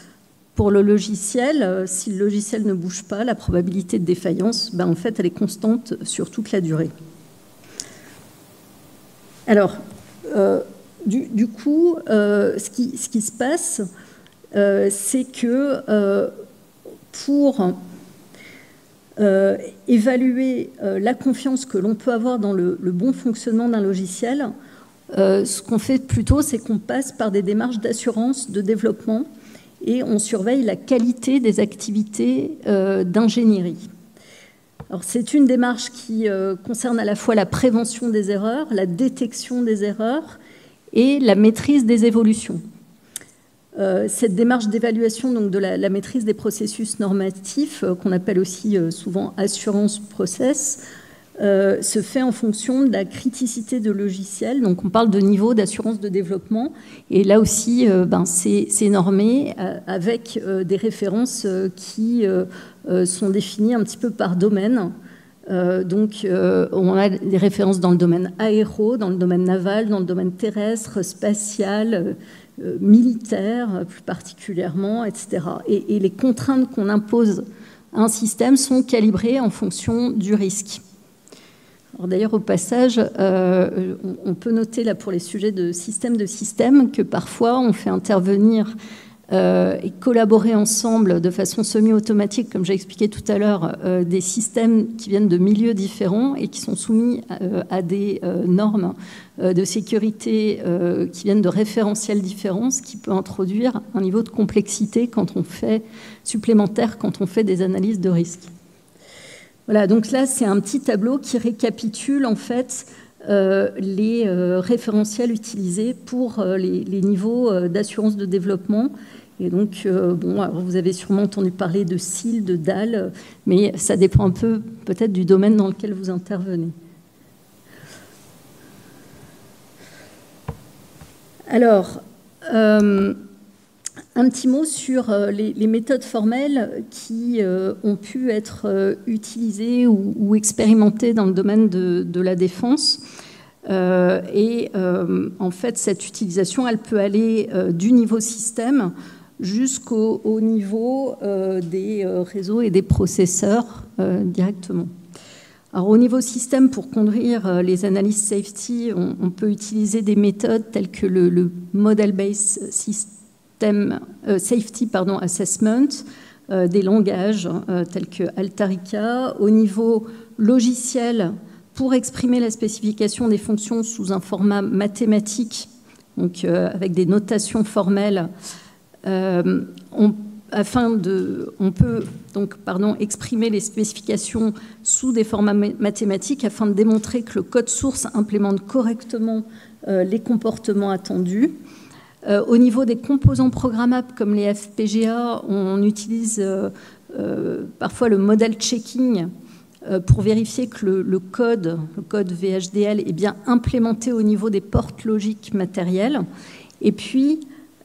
S4: Pour le logiciel, si le logiciel ne bouge pas, la probabilité de défaillance, en fait, elle est constante sur toute la durée. Alors, du coup, ce qui se passe, c'est que pour évaluer la confiance que l'on peut avoir dans le bon fonctionnement d'un logiciel, ce qu'on fait plutôt, c'est qu'on passe par des démarches d'assurance, de développement, et on surveille la qualité des activités d'ingénierie. Alors, c'est une démarche qui concerne à la fois la prévention des erreurs, la détection des erreurs et la maîtrise des évolutions. Cette démarche d'évaluation donc, de la maîtrise des processus normatifs, qu'on appelle aussi souvent assurance process, se fait en fonction de la criticité de logiciel. Donc on parle de niveau d'assurance de développement, et là aussi c'est normé avec des références qui sont définies un petit peu par domaine. Donc on a des références dans le domaine aéro, dans le domaine naval, dans le domaine terrestre, spatial, militaire plus particulièrement, etc. Et les contraintes qu'on impose à un système sont calibrées en fonction du risque. Alors d'ailleurs, au passage, on peut noter là pour les sujets de système que parfois on fait intervenir et collaborer ensemble de façon semi-automatique, comme j'ai expliqué tout à l'heure, des systèmes qui viennent de milieux différents et qui sont soumis à des normes de sécurité qui viennent de référentiels différents, ce qui peut introduire un niveau de complexité supplémentaire quand on fait des analyses de risque. Voilà, donc là, c'est un petit tableau qui récapitule en fait les référentiels utilisés pour les niveaux d'assurance de développement. Et donc, alors vous avez sûrement entendu parler de CIL, de DAL, mais ça dépend un peu peut-être du domaine dans lequel vous intervenez. Alors, un petit mot sur les méthodes formelles qui ont pu être utilisées ou expérimentées dans le domaine de la défense. En fait, cette utilisation, elle peut aller du niveau système jusqu'au niveau des réseaux et des processeurs directement. Alors, au niveau système, pour conduire les analyses safety, on peut utiliser des méthodes telles que le Model-Based Safety Assessment, des langages tels que Altarica. Au niveau logiciel, pour exprimer la spécification des fonctions sous un format mathématique, donc avec des notations formelles, on peut exprimer les spécifications sous des formats mathématiques afin de démontrer que le code source implémente correctement les comportements attendus. Au niveau des composants programmables comme les FPGA, on utilise parfois le model checking pour vérifier que le code VHDL est bien implémenté au niveau des portes logiques matérielles. Et puis,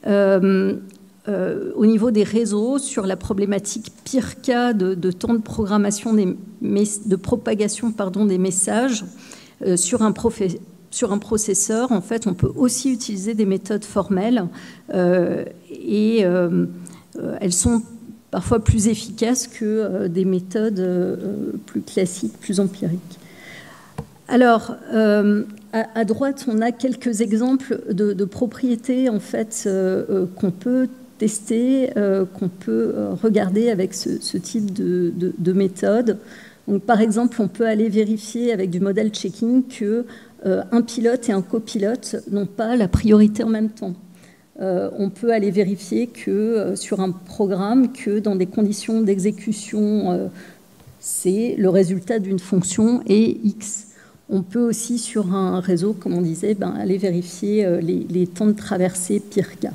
S4: au niveau des réseaux, sur la problématique pire cas de temps de programmation de propagation des messages sur un processeur, en fait, on peut aussi utiliser des méthodes formelles et elles sont parfois plus efficaces que des méthodes plus classiques, plus empiriques. Alors, à droite, on a quelques exemples de propriétés en fait qu'on peut tester, qu'on peut regarder avec ce type de méthode. Donc, par exemple, on peut aller vérifier avec du model checking que un pilote et un copilote n'ont pas la priorité en même temps. On peut aller vérifier que sur un programme, que dans des conditions d'exécution C, le résultat d'une fonction est X. On peut aussi, sur un réseau, comme on disait, aller vérifier les temps de traversée pire cas.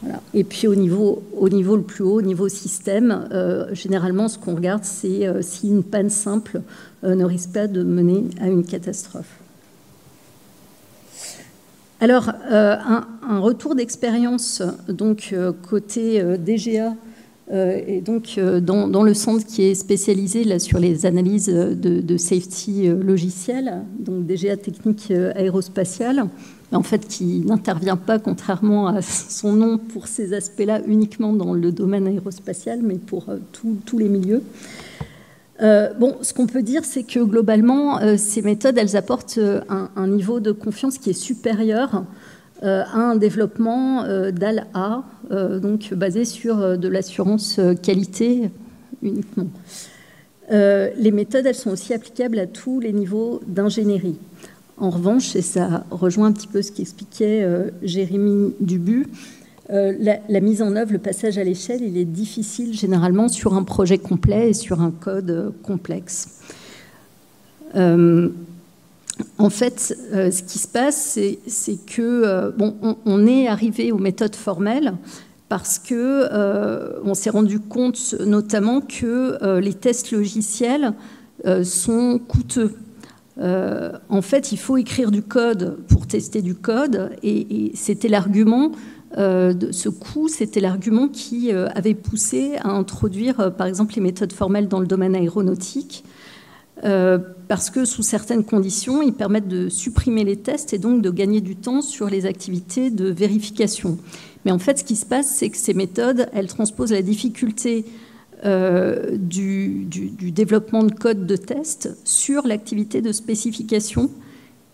S4: Voilà. Et puis au niveau le plus haut, au niveau système, généralement ce qu'on regarde, c'est si une panne simple ne risque pas de mener à une catastrophe. Alors, un retour d'expérience donc côté DGA et donc dans le centre qui est spécialisé là, sur les analyses de safety logicielle, donc DGA technique aérospatiale, en fait qui n'intervient pas, contrairement à son nom, pour ces aspects-là uniquement dans le domaine aérospatial, mais pour tous les milieux. Ce qu'on peut dire, c'est que globalement, ces méthodes, elles apportent un niveau de confiance qui est supérieur à un développement d'AL-A, donc basé sur de l'assurance qualité uniquement. Les méthodes, elles sont aussi applicables à tous les niveaux d'ingénierie. En revanche, et ça rejoint un petit peu ce qu'expliquait Jérémy Dubu, la mise en œuvre, le passage à l'échelle, il est difficile généralement sur un projet complet et sur un code complexe. En fait, ce qui se passe, c'est que on est arrivé aux méthodes formelles parce que on s'est rendu compte notamment que les tests logiciels sont coûteux. En fait, il faut écrire du code pour tester du code, et c'était l'argument de ce coût, c'était l'argument qui avait poussé à introduire, par exemple, les méthodes formelles dans le domaine aéronautique, parce que sous certaines conditions, ils permettent de supprimer les tests et donc de gagner du temps sur les activités de vérification. Mais en fait, ce qui se passe, c'est que ces méthodes, elles transposent la difficulté du développement de code de test sur l'activité de spécification.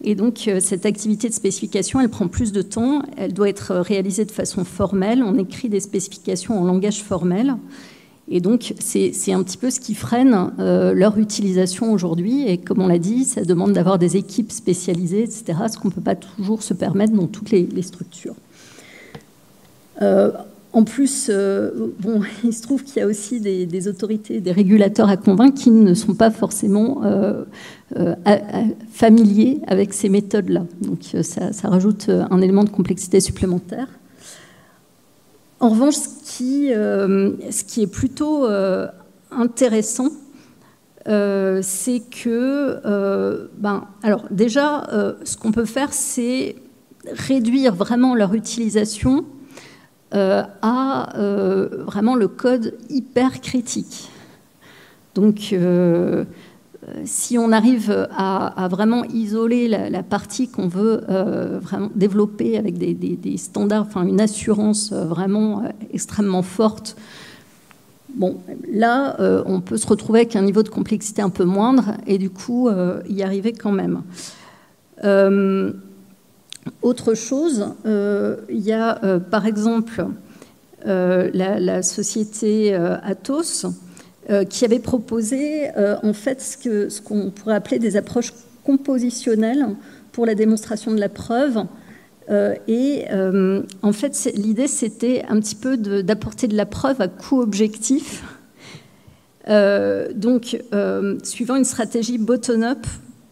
S4: Et donc, cette activité de spécification, elle prend plus de temps, elle doit être réalisée de façon formelle, on écrit des spécifications en langage formel, et donc c'est un petit peu ce qui freine leur utilisation aujourd'hui, et comme on l'a dit, ça demande d'avoir des équipes spécialisées, etc., ce qu'on ne peut pas toujours se permettre dans toutes les structures. En plus, bon, il se trouve qu'il y a aussi des autorités, des régulateurs à convaincre qui ne sont pas forcément familiers avec ces méthodes-là. Donc ça rajoute un élément de complexité supplémentaire. En revanche, ce qui est plutôt intéressant, c'est que, alors déjà, ce qu'on peut faire, c'est réduire vraiment leur utilisation à vraiment le code hyper critique. Donc, si on arrive à vraiment isoler la partie qu'on veut vraiment développer avec des standards, enfin une assurance vraiment extrêmement forte, bon, là, on peut se retrouver avec un niveau de complexité un peu moindre et du coup, y arriver quand même. Autre chose, il y a par exemple la société Atos qui avait proposé en fait ce qu'on pourrait appeler des approches compositionnelles pour la démonstration de la preuve. En fait, l'idée, c'était un petit peu d'apporter de la preuve à coût objectif. Donc, suivant une stratégie bottom-up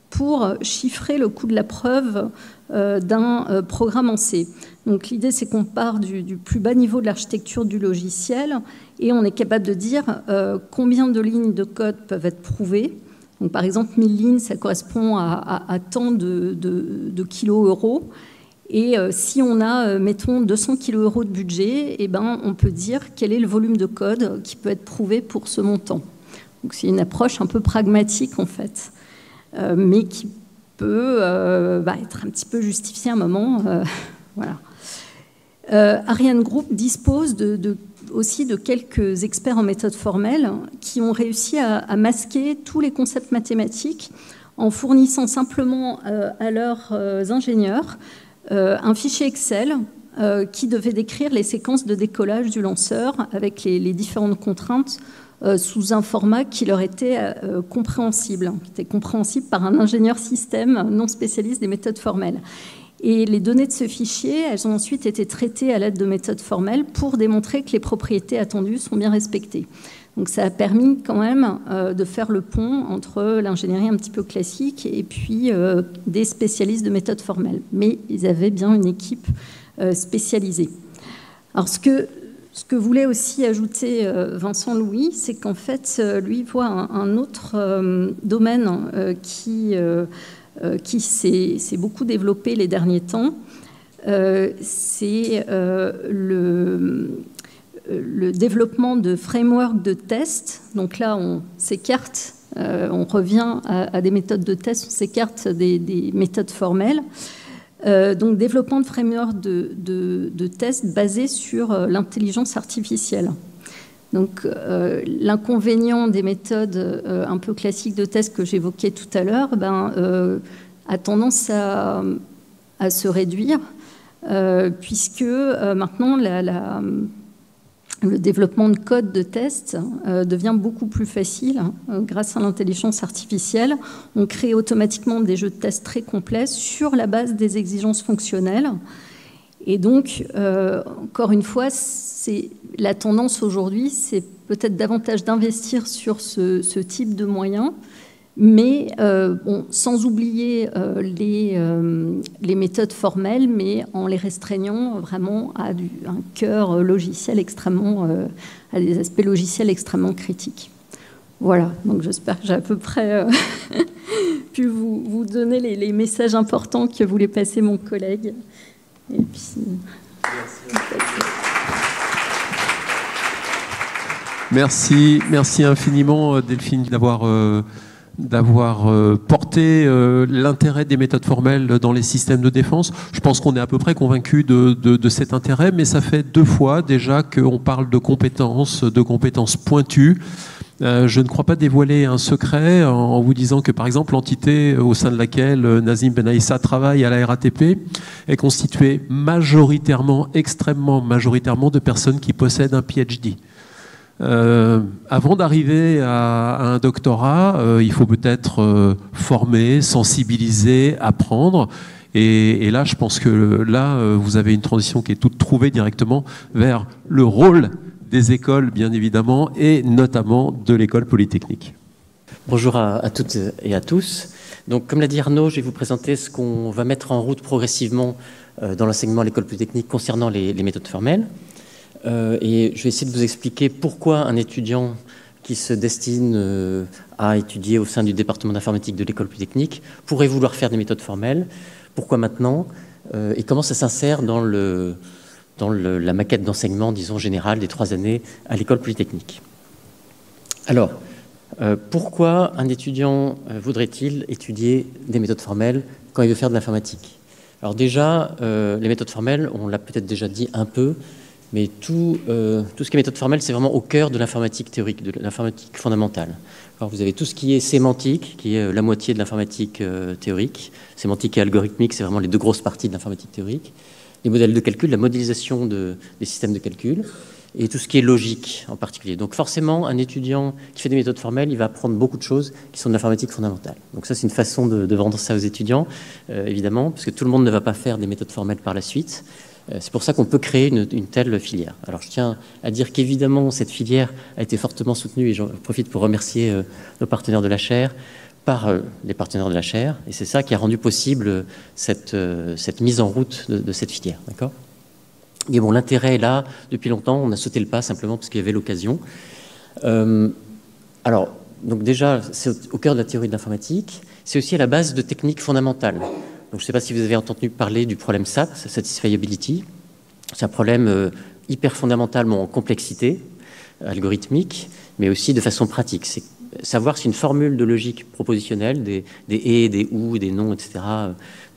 S4: pour chiffrer le coût de la preuve d'un programme en C. Donc l'idée, c'est qu'on part du plus bas niveau de l'architecture du logiciel et on est capable de dire combien de lignes de code peuvent être prouvées. Donc, par exemple, 1000 lignes, ça correspond à tant de kilo-euros. Et si on a, mettons, 200 kilo-euros de budget, eh ben, on peut dire quel est le volume de code qui peut être prouvé pour ce montant. Donc c'est une approche un peu pragmatique, en fait, mais qui peut être un petit peu justifiée à un moment. Voilà. Ariane Group dispose aussi de quelques experts en méthode formelle qui ont réussi à masquer tous les concepts mathématiques en fournissant simplement à leurs ingénieurs un fichier Excel qui devait décrire les séquences de décollage du lanceur avec les différentes contraintes sous un format qui leur était compréhensible, qui était compréhensible par un ingénieur système non spécialiste des méthodes formelles. Et les données de ce fichier, elles ont ensuite été traitées à l'aide de méthodes formelles pour démontrer que les propriétés attendues sont bien respectées. Donc ça a permis quand même de faire le pont entre l'ingénierie un petit peu classique et puis des spécialistes de méthodes formelles. Mais ils avaient bien une équipe spécialisée. Alors ce que voulait aussi ajouter Vincent Louis, c'est qu'en fait, lui voit un autre domaine qui s'est beaucoup développé les derniers temps. C'est le développement de frameworks de test. Donc là, on s'écarte, on revient à des méthodes de test, on s'écarte des méthodes formelles. Donc développement de frameworks de test basés sur l'intelligence artificielle. Donc l'inconvénient des méthodes un peu classiques de test que j'évoquais tout à l'heure a tendance à se réduire puisque maintenant le développement de code de test devient beaucoup plus facile grâce à l'intelligence artificielle. On crée automatiquement des jeux de test très complets sur la base des exigences fonctionnelles. Et donc, encore une fois, la tendance aujourd'hui, c'est peut-être davantage d'investir sur ce type de moyens, mais sans oublier les méthodes formelles, mais en les restreignant vraiment à un cœur logiciel extrêmement, à des aspects logiciels extrêmement critiques. Voilà, donc j'espère que j'ai à peu près pu vous donner les messages importants que voulait passer mon collègue. Et puis...
S1: Merci infiniment Delphine d'avoir d'avoir porté l'intérêt des méthodes formelles dans les systèmes de défense. Je pense qu'on est à peu près convaincu de cet intérêt, mais ça fait 2 fois déjà qu'on parle de compétences pointues. Je ne crois pas dévoiler un secret en vous disant que, par exemple, l'entité au sein de laquelle Nazim Benaïssa travaille à la RATP est constituée majoritairement, extrêmement majoritairement, de personnes qui possèdent un PhD. Avant d'arriver à un doctorat, il faut peut-être former, sensibiliser, apprendre. Et là, je pense que là, vous avez une transition qui est toute trouvée directement vers le rôle des écoles, bien évidemment, et notamment de l'école polytechnique.
S5: Bonjour à toutes et à tous. Donc, comme l'a dit Arnaud, je vais vous présenter ce qu'on va mettre en route progressivement dans l'enseignement à l'école polytechnique concernant les méthodes formelles. Et je vais essayer de vous expliquer pourquoi un étudiant qui se destine à étudier au sein du département d'informatique de l'école polytechnique pourrait vouloir faire des méthodes formelles, pourquoi maintenant, et comment ça s'insère dans la maquette d'enseignement, disons, générale des 3 années à l'école polytechnique. Alors, pourquoi un étudiant voudrait-il étudier des méthodes formelles quand il veut faire de l'informatique? Alors déjà, les méthodes formelles, on l'a peut-être déjà dit un peu, mais tout ce qui est méthode formelle, c'est vraiment au cœur de l'informatique théorique, de l'informatique fondamentale. Alors vous avez tout ce qui est sémantique, qui est la moitié de l'informatique théorique. Sémantique et algorithmique, c'est vraiment les 2 grosses parties de l'informatique théorique. Les modèles de calcul, la modélisation des systèmes de calcul, et tout ce qui est logique en particulier. Donc forcément, un étudiant qui fait des méthodes formelles, il va apprendre beaucoup de choses qui sont de l'informatique fondamentale. Donc ça, c'est une façon de vendre ça aux étudiants, évidemment, parce que tout le monde ne va pas faire des méthodes formelles par la suite. C'est pour ça qu'on peut créer une telle filière. Alors je tiens à dire qu'évidemment, cette filière a été fortement soutenue, et j'en profite pour remercier nos partenaires de la chaire, par les partenaires de la chaire, et c'est ça qui a rendu possible cette mise en route de cette filière. D'accord ? Mais bon, l'intérêt est là depuis longtemps, on a sauté le pas simplement parce qu'il y avait l'occasion. Alors, donc déjà, c'est au cœur de la théorie de l'informatique, c'est aussi à la base de techniques fondamentales. Donc, je ne sais pas si vous avez entendu parler du problème SAT, Satisfiability. C'est un problème hyper fondamental en complexité algorithmique, mais aussi de façon pratique. C'est savoir si une formule de logique propositionnelle, des et, des ou, des non, etc.,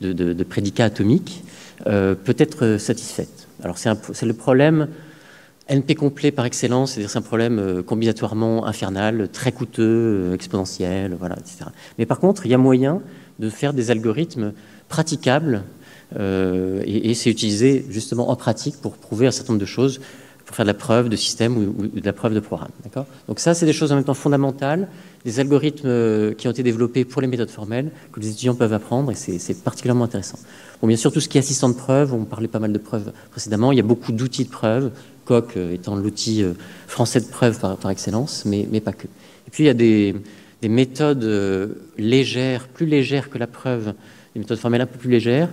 S5: de prédicats atomiques, peut être satisfaite. Alors, c'est le problème NP complet par excellence, c'est-à-dire c'est un problème combinatoirement infernal, très coûteux, exponentiel, voilà, etc. Mais par contre, il y a moyen de faire des algorithmes praticables et c'est utilisé justement en pratique pour prouver un certain nombre de choses, pour faire de la preuve de système ou de la preuve de programme. Donc ça, c'est des choses en même temps fondamentales, des algorithmes qui ont été développés pour les méthodes formelles que les étudiants peuvent apprendre et c'est particulièrement intéressant. Bon, bien sûr, tout ce qui est assistant de preuve, on parlait pas mal de preuves précédemment, il y a beaucoup d'outils de preuve, Coq étant l'outil français de preuve par excellence, mais pas que. Et puis il y a des méthodes légères, plus légères que la preuve, des méthodes formelles un peu plus légères,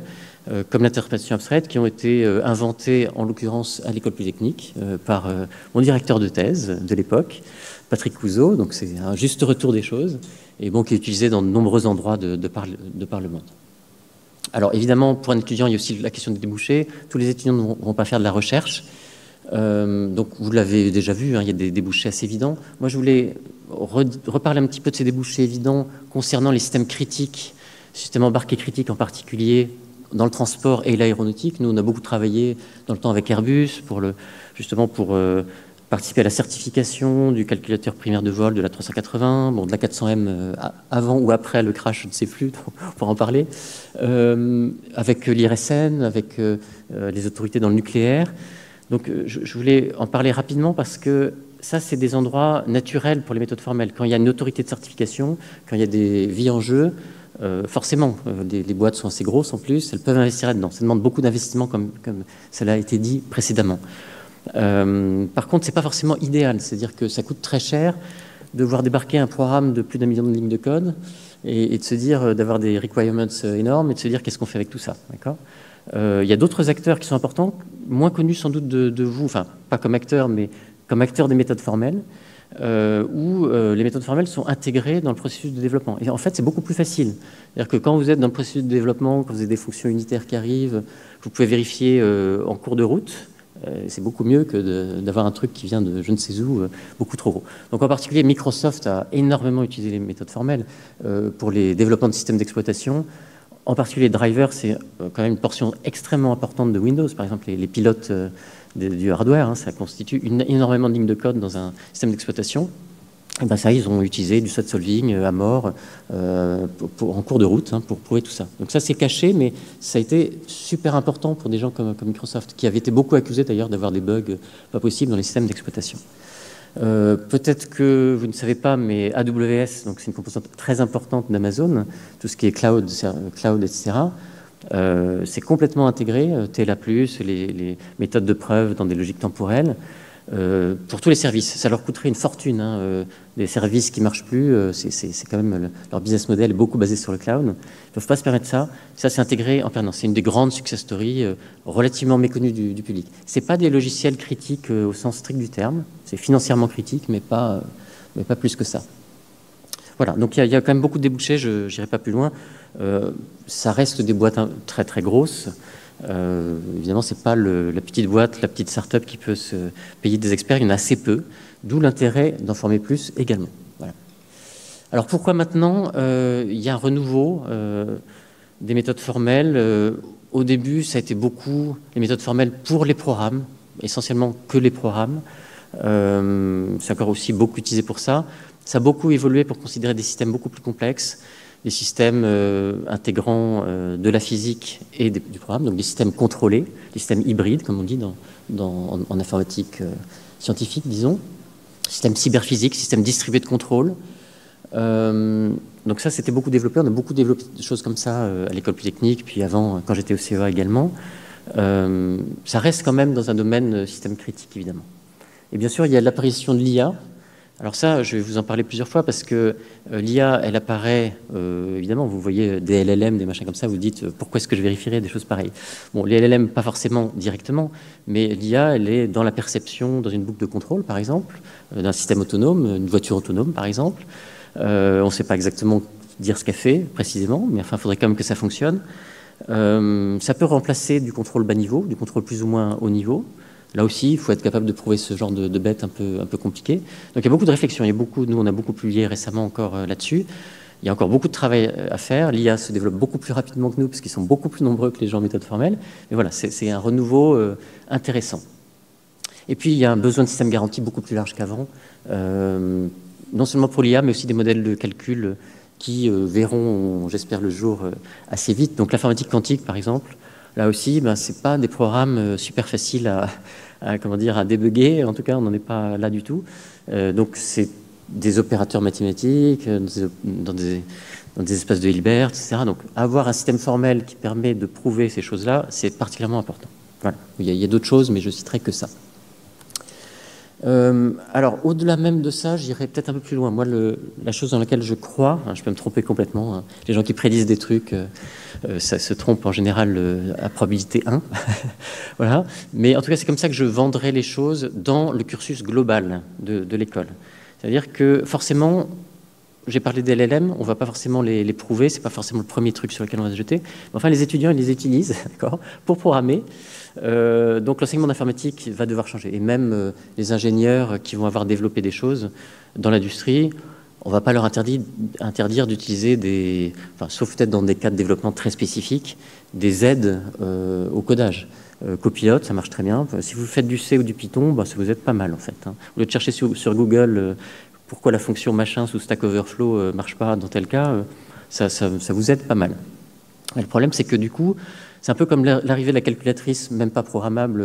S5: comme l'interprétation abstraite, qui ont été inventées, en l'occurrence, à l'école polytechnique, par mon directeur de thèse de l'époque, Patrick Couzeau, donc c'est un juste retour des choses, et bon, qui est utilisé dans de nombreux endroits de par le monde. Alors évidemment, pour un étudiant, il y a aussi la question des débouchés. Tous les étudiants ne vont pas faire de la recherche. Donc vous l'avez déjà vu, hein, il y a des débouchés assez évidents. Moi, je voulais reparler un petit peu de ces débouchés évidents concernant les systèmes critiques, systèmes embarqués critiques en particulier, dans le transport et l'aéronautique. Nous, on a beaucoup travaillé dans le temps avec Airbus justement pour participer à la certification du calculateur primaire de vol de la 380, bon, de la 400M avant ou après le crash, je ne sais plus, pour en parler, avec l'IRSN, avec les autorités dans le nucléaire. Donc je voulais en parler rapidement parce que ça, c'est des endroits naturels pour les méthodes formelles. Quand il y a une autorité de certification, quand il y a des vies en jeu, forcément, les boîtes sont assez grosses en plus, elles peuvent investir là-dedans. Ça demande beaucoup d'investissement, comme cela a été dit précédemment. Par contre, ce n'est pas forcément idéal, c'est-à-dire que ça coûte très cher de voir débarquer un programme de plus d'1 million de lignes de code et de se dire, d'avoir des requirements énormes et de se dire qu'est-ce qu'on fait avec tout ça, d'accord ? Il y a d'autres acteurs qui sont importants, moins connus sans doute de vous, enfin pas comme acteurs, mais comme acteurs des méthodes formelles, où les méthodes formelles sont intégrées dans le processus de développement. Et en fait, c'est beaucoup plus facile. C'est-à-dire que quand vous êtes dans le processus de développement, quand vous avez des fonctions unitaires qui arrivent, vous pouvez vérifier en cours de route C'est beaucoup mieux que d'avoir un truc qui vient de je ne sais où, beaucoup trop gros. Donc en particulier, Microsoft a énormément utilisé les méthodes formelles pour les développements de systèmes d'exploitation. En particulier, les drivers, c'est quand même une portion extrêmement importante de Windows. Par exemple, les pilotes du hardware, hein, ça constitue énormément de lignes de code dans un système d'exploitation. Et ben ça, ils ont utilisé du state solving à mort en cours de route hein, pour prouver tout ça. Donc ça, c'est caché, mais ça a été super important pour des gens comme Microsoft, qui avaient été beaucoup accusés d'ailleurs d'avoir des bugs pas possibles dans les systèmes d'exploitation. Peut-être que vous ne savez pas, mais AWS, donc c'est une composante très importante d'Amazon, tout ce qui est cloud etc. C'est complètement intégré, TLA+, les méthodes de preuve dans des logiques temporelles, pour tous les services. Ça leur coûterait une fortune, hein, des services qui ne marchent plus, c'est quand même leur business model est beaucoup basé sur le cloud. Ils ne peuvent pas se permettre ça. Ça, c'est intégré en permanence. C'est une des grandes success stories relativement méconnues du public. Ce n'est pas des logiciels critiques au sens strict du terme. C'est financièrement critique, mais pas plus que ça. Voilà, donc il y a quand même beaucoup de débouchés, je n'irai pas plus loin. Ça reste des boîtes très très grosses. Évidemment, ce n'est pas la petite boîte, la petite start-up qui peut se payer des experts, il y en a assez peu, d'où l'intérêt d'en former plus également. Voilà. Alors pourquoi maintenant il y a un renouveau des méthodes formelles au début, ça a été beaucoup les méthodes formelles pour les programmes, essentiellement que les programmes. C'est encore aussi beaucoup utilisé pour ça. Ça a beaucoup évolué pour considérer des systèmes beaucoup plus complexes, des systèmes intégrant de la physique et du programme, donc des systèmes contrôlés, des systèmes hybrides, comme on dit en informatique scientifique, disons, systèmes cyberphysiques, systèmes distribués de contrôle. Donc ça, c'était beaucoup développé. On a beaucoup développé des choses comme ça à l'école polytechnique, puis avant, quand j'étais au CEA également. Ça reste quand même dans un domaine système critique, évidemment. Et bien sûr, il y a l'apparition de l'IA. Alors ça, je vais vous en parler plusieurs fois parce que l'IA, elle apparaît, évidemment, vous voyez des LLM, des machins comme ça, vous dites pourquoi est-ce que je vérifierais des choses pareilles. Bon, les LLM, pas forcément directement, mais l'IA, elle est dans la perception, dans une boucle de contrôle, par exemple, d'un système autonome, une voiture autonome, par exemple. On ne sait pas exactement dire ce qu'elle fait, précisément, mais enfin, il faudrait quand même que ça fonctionne. Ça peut remplacer du contrôle bas niveau, du contrôle plus ou moins haut niveau. Là aussi, il faut être capable de prouver ce genre de bête un peu compliqué. Donc il y a beaucoup de réflexions. Nous, on a beaucoup publié récemment encore là-dessus. Il y a encore beaucoup de travail à faire. L'IA se développe beaucoup plus rapidement que nous, parce qu'ils sont beaucoup plus nombreux que les gens en méthode formelle. Mais voilà, c'est un renouveau intéressant. Et puis, il y a un besoin de système garanti beaucoup plus large qu'avant, non seulement pour l'IA, mais aussi des modèles de calcul qui verront, j'espère, le jour assez vite. Donc l'informatique quantique, par exemple, là aussi, ce n'est pas des programmes super faciles à débugger. En tout cas, on n'en est pas là du tout. Donc, c'est des opérateurs mathématiques dans des espaces de Hilbert, etc. Donc, avoir un système formel qui permet de prouver ces choses-là, c'est particulièrement important. Voilà. Il y a d'autres choses, mais je citerai que ça. Alors, au-delà même de ça, j'irai peut-être un peu plus loin. Moi, la chose dans laquelle je crois, je peux me tromper complètement, les gens qui prédisent des trucs, ça se trompe en général à probabilité 1. Voilà. Mais en tout cas, c'est comme ça que je vendrai les choses dans le cursus global de l'école. C'est-à-dire que forcément, j'ai parlé des LLM, on ne va pas forcément les prouver, ce n'est pas forcément le premier truc sur lequel on va se jeter. Mais enfin, les étudiants, ils les utilisent pour programmer. Donc l'enseignement d'informatique va devoir changer. Et même les ingénieurs qui vont avoir développé des choses dans l'industrie, on ne va pas leur interdire d'utiliser sauf peut-être dans des cas de développement très spécifiques, des aides au codage. Copilote, ça marche très bien. Si vous faites du C ou du Python, ça vous aide pas mal en fait. Au lieu de chercher sur Google pourquoi la fonction machin sous Stack Overflow marche pas dans tel cas, ça vous aide pas mal. Et le problème, c'est que du coup, c'est un peu comme l'arrivée de la calculatrice, même pas programmable,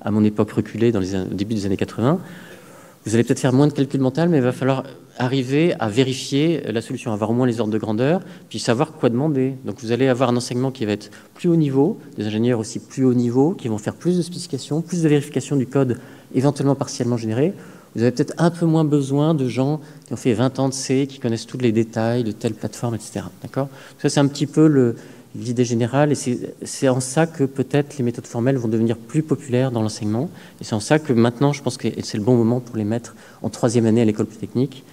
S5: à mon époque reculée, au début des années 80. Vous allez peut-être faire moins de calcul mental, mais il va falloir arriver à vérifier la solution, avoir au moins les ordres de grandeur, puis savoir quoi demander. Donc vous allez avoir un enseignement qui va être plus haut niveau, des ingénieurs aussi plus haut niveau, qui vont faire plus de spécifications, plus de vérification du code éventuellement partiellement généré. Vous avez peut-être un peu moins besoin de gens qui ont fait 20 ans de C, qui connaissent tous les détails de telle plateforme, etc. D'accord ? Ça, c'est un petit peu l'idée générale, et c'est en ça que peut-être les méthodes formelles vont devenir plus populaires dans l'enseignement. Et c'est en ça que maintenant, je pense que c'est le bon moment pour les mettre en 3e année à l'école polytechnique.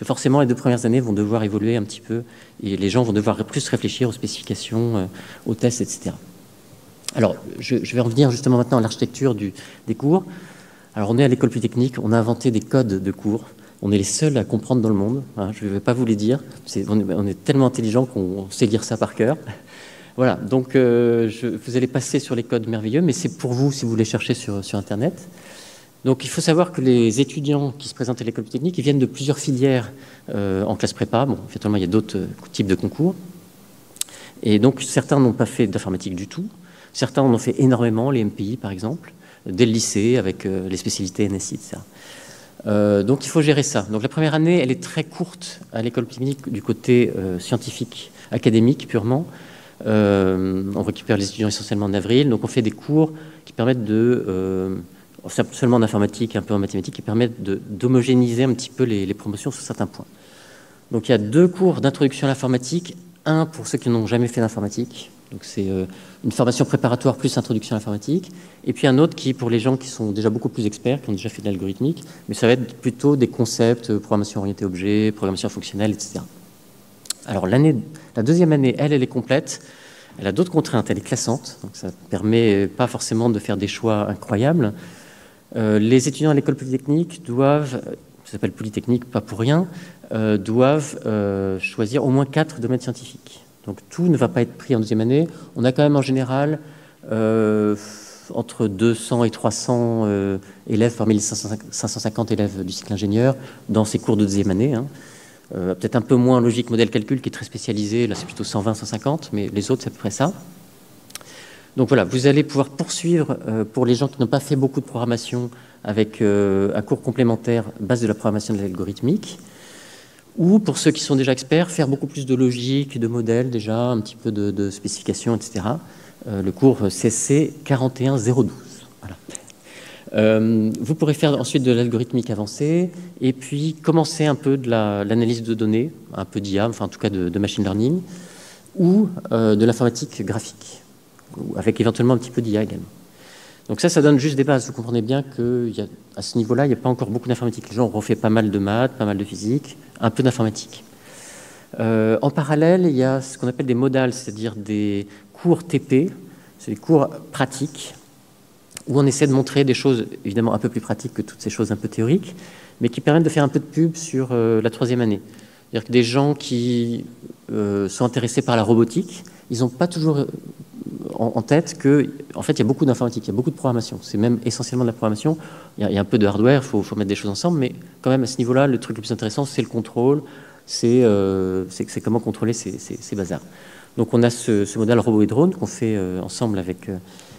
S5: Forcément, les 2 premières années vont devoir évoluer un petit peu, et les gens vont devoir plus réfléchir aux spécifications, aux tests, etc. Alors, je vais revenir justement maintenant à l'architecture des cours. Alors, on est à l'école polytechnique, on a inventé des codes de cours. On est les seuls à comprendre dans le monde, hein, je ne vais pas vous les dire. On est tellement intelligents qu'on sait lire ça par cœur. Voilà, donc vous allez passer sur les codes merveilleux, mais c'est pour vous si vous les cherchez sur Internet. Donc il faut savoir que les étudiants qui se présentent à l'école polytechnique, ils viennent de plusieurs filières en classe prépa. Bon, effectivement, il y a d'autres types de concours. Et donc certains n'ont pas fait d'informatique du tout. Certains en ont fait énormément, les MPI par exemple, dès le lycée, avec les spécialités NSI, etc. Donc il faut gérer ça. Donc la première année, elle est très courte à l'école polytechnique du côté scientifique, académique purement. On récupère les étudiants essentiellement en avril, donc on fait des cours qui permettent seulement en informatique, un peu en mathématiques, qui permettent d'homogénéiser un petit peu les promotions sur certains points. Donc il y a 2 cours d'introduction à l'informatique, un pour ceux qui n'ont jamais fait d'informatique, donc c'est une formation préparatoire plus introduction à l'informatique, et puis un autre qui est pour les gens qui sont déjà beaucoup plus experts, qui ont déjà fait de l'algorithmique, mais ça va être plutôt des concepts, programmation orientée objet, programmation fonctionnelle, etc. Alors la 2e année, elle est complète. Elle a d'autres contraintes, elle est classante, donc ça ne permet pas forcément de faire des choix incroyables. Les étudiants à l'école polytechnique doivent, ça s'appelle polytechnique, pas pour rien, doivent choisir au moins 4 domaines scientifiques. Donc tout ne va pas être pris en 2e année. On a quand même en général entre 200 et 300 élèves parmi les 550 élèves du cycle ingénieur dans ces cours de 2e année, hein. Peut-être un peu moins logique, modèle calcul qui est très spécialisé, là c'est plutôt 120, 150, mais les autres c'est à peu près ça. Donc voilà, vous allez pouvoir poursuivre pour les gens qui n'ont pas fait beaucoup de programmation avec un cours complémentaire base de la programmation de l'algorithmique, ou pour ceux qui sont déjà experts, faire beaucoup plus de logique, de modèles déjà, un petit peu de spécifications, etc. Le cours CSC 41012. Voilà. Vous pourrez faire ensuite de l'algorithmique avancée et puis commencer un peu de l'analyse de données, un peu d'IA, enfin en tout cas de machine learning, ou de l'informatique graphique, avec éventuellement un petit peu d'IA également. Donc ça donne juste des bases. Vous comprenez bien qu'à ce niveau-là, il n'y a pas encore beaucoup d'informatique. Les gens ont refait pas mal de maths, pas mal de physique, un peu d'informatique. En parallèle, il y a ce qu'on appelle des modales, c'est-à-dire des cours TP, c'est des cours pratiques, où on essaie de montrer des choses évidemment un peu plus pratiques que toutes ces choses un peu théoriques, mais qui permettent de faire un peu de pub sur la 3e année. C'est-à-dire que des gens qui sont intéressés par la robotique, ils n'ont pas toujours en tête qu'en fait, il y a beaucoup d'informatique, il y a beaucoup de programmation. C'est même essentiellement de la programmation. Il y a un peu de hardware, il faut mettre des choses ensemble, mais quand même, à ce niveau-là, le truc le plus intéressant, c'est le contrôle, c'est comment contrôler ces bazars. Donc, on a ce modèle robot et drone qu'on fait ensemble avec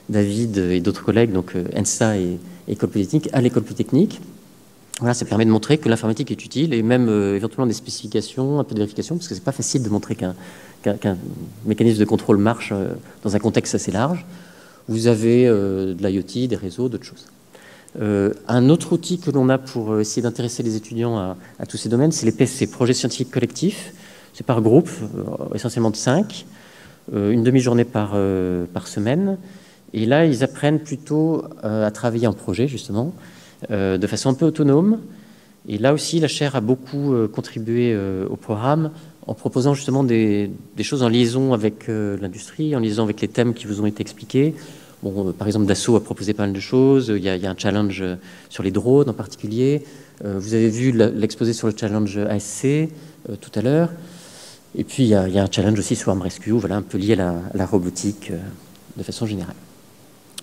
S5: David et d'autres collègues, donc ENSA et École Polytechnique, à l'École Polytechnique. Voilà, ça permet de montrer que l'informatique est utile et même éventuellement des spécifications, un peu de vérification, parce que c'est pas facile de montrer qu'un mécanisme de contrôle marche dans un contexte assez large. Vous avez de l'IoT, des réseaux, d'autres choses. Un autre outil que l'on a pour essayer d'intéresser les étudiants à tous ces domaines, c'est les PSC, projets scientifiques collectifs. C'est par groupe, essentiellement de 5, une demi-journée par semaine. Et là, ils apprennent plutôt à travailler en projet, justement, de façon un peu autonome. Et là aussi, la chaire a beaucoup contribué au programme en proposant justement des choses en liaison avec l'industrie, en liaison avec les thèmes qui vous ont été expliqués. Bon, par exemple, Dassault a proposé pas mal de choses. Il y a un challenge sur les drones en particulier. Vous avez vu l'exposé sur le challenge ASC tout à l'heure. Et puis, il y a un challenge aussi sur ArmRescue, voilà, un peu lié à la robotique de façon générale.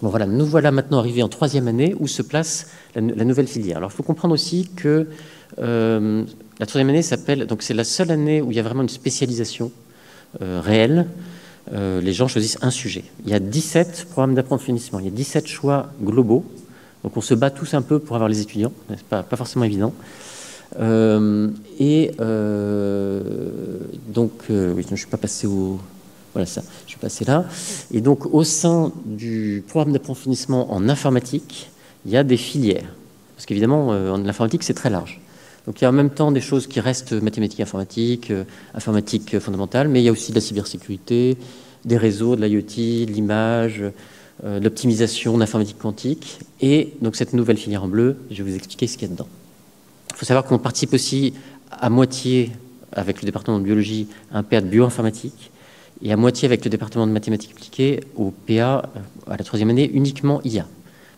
S5: Bon, voilà, nous voilà maintenant arrivés en 3e année où se place la nouvelle filière. Alors, il faut comprendre aussi que la 3e année s'appelle... Donc, c'est la seule année où il y a vraiment une spécialisation réelle. Les gens choisissent un sujet. Il y a 17 programmes d'approfondissement, il y a 17 choix globaux. Donc, on se bat tous un peu pour avoir les étudiants. C'est pas forcément évident. Donc, oui, je ne suis pas passé au... Voilà ça, je suis passé là. Et donc, au sein du programme d'approfondissement en informatique, il y a des filières. Parce qu'évidemment, en informatique, c'est très large. Donc, il y a en même temps des choses qui restent mathématiques informatique, informatique fondamentale, mais il y a aussi de la cybersécurité, des réseaux, de l'IoT, de l'image, de l'optimisation, d'informatique quantique. Et donc, cette nouvelle filière en bleu, je vais vous expliquer ce qu'il y a dedans. Il faut savoir qu'on participe aussi à moitié, avec le département de biologie, à un PA de bioinformatique. et à moitié avec le département de mathématiques appliquées au PA à la 3e année uniquement IA.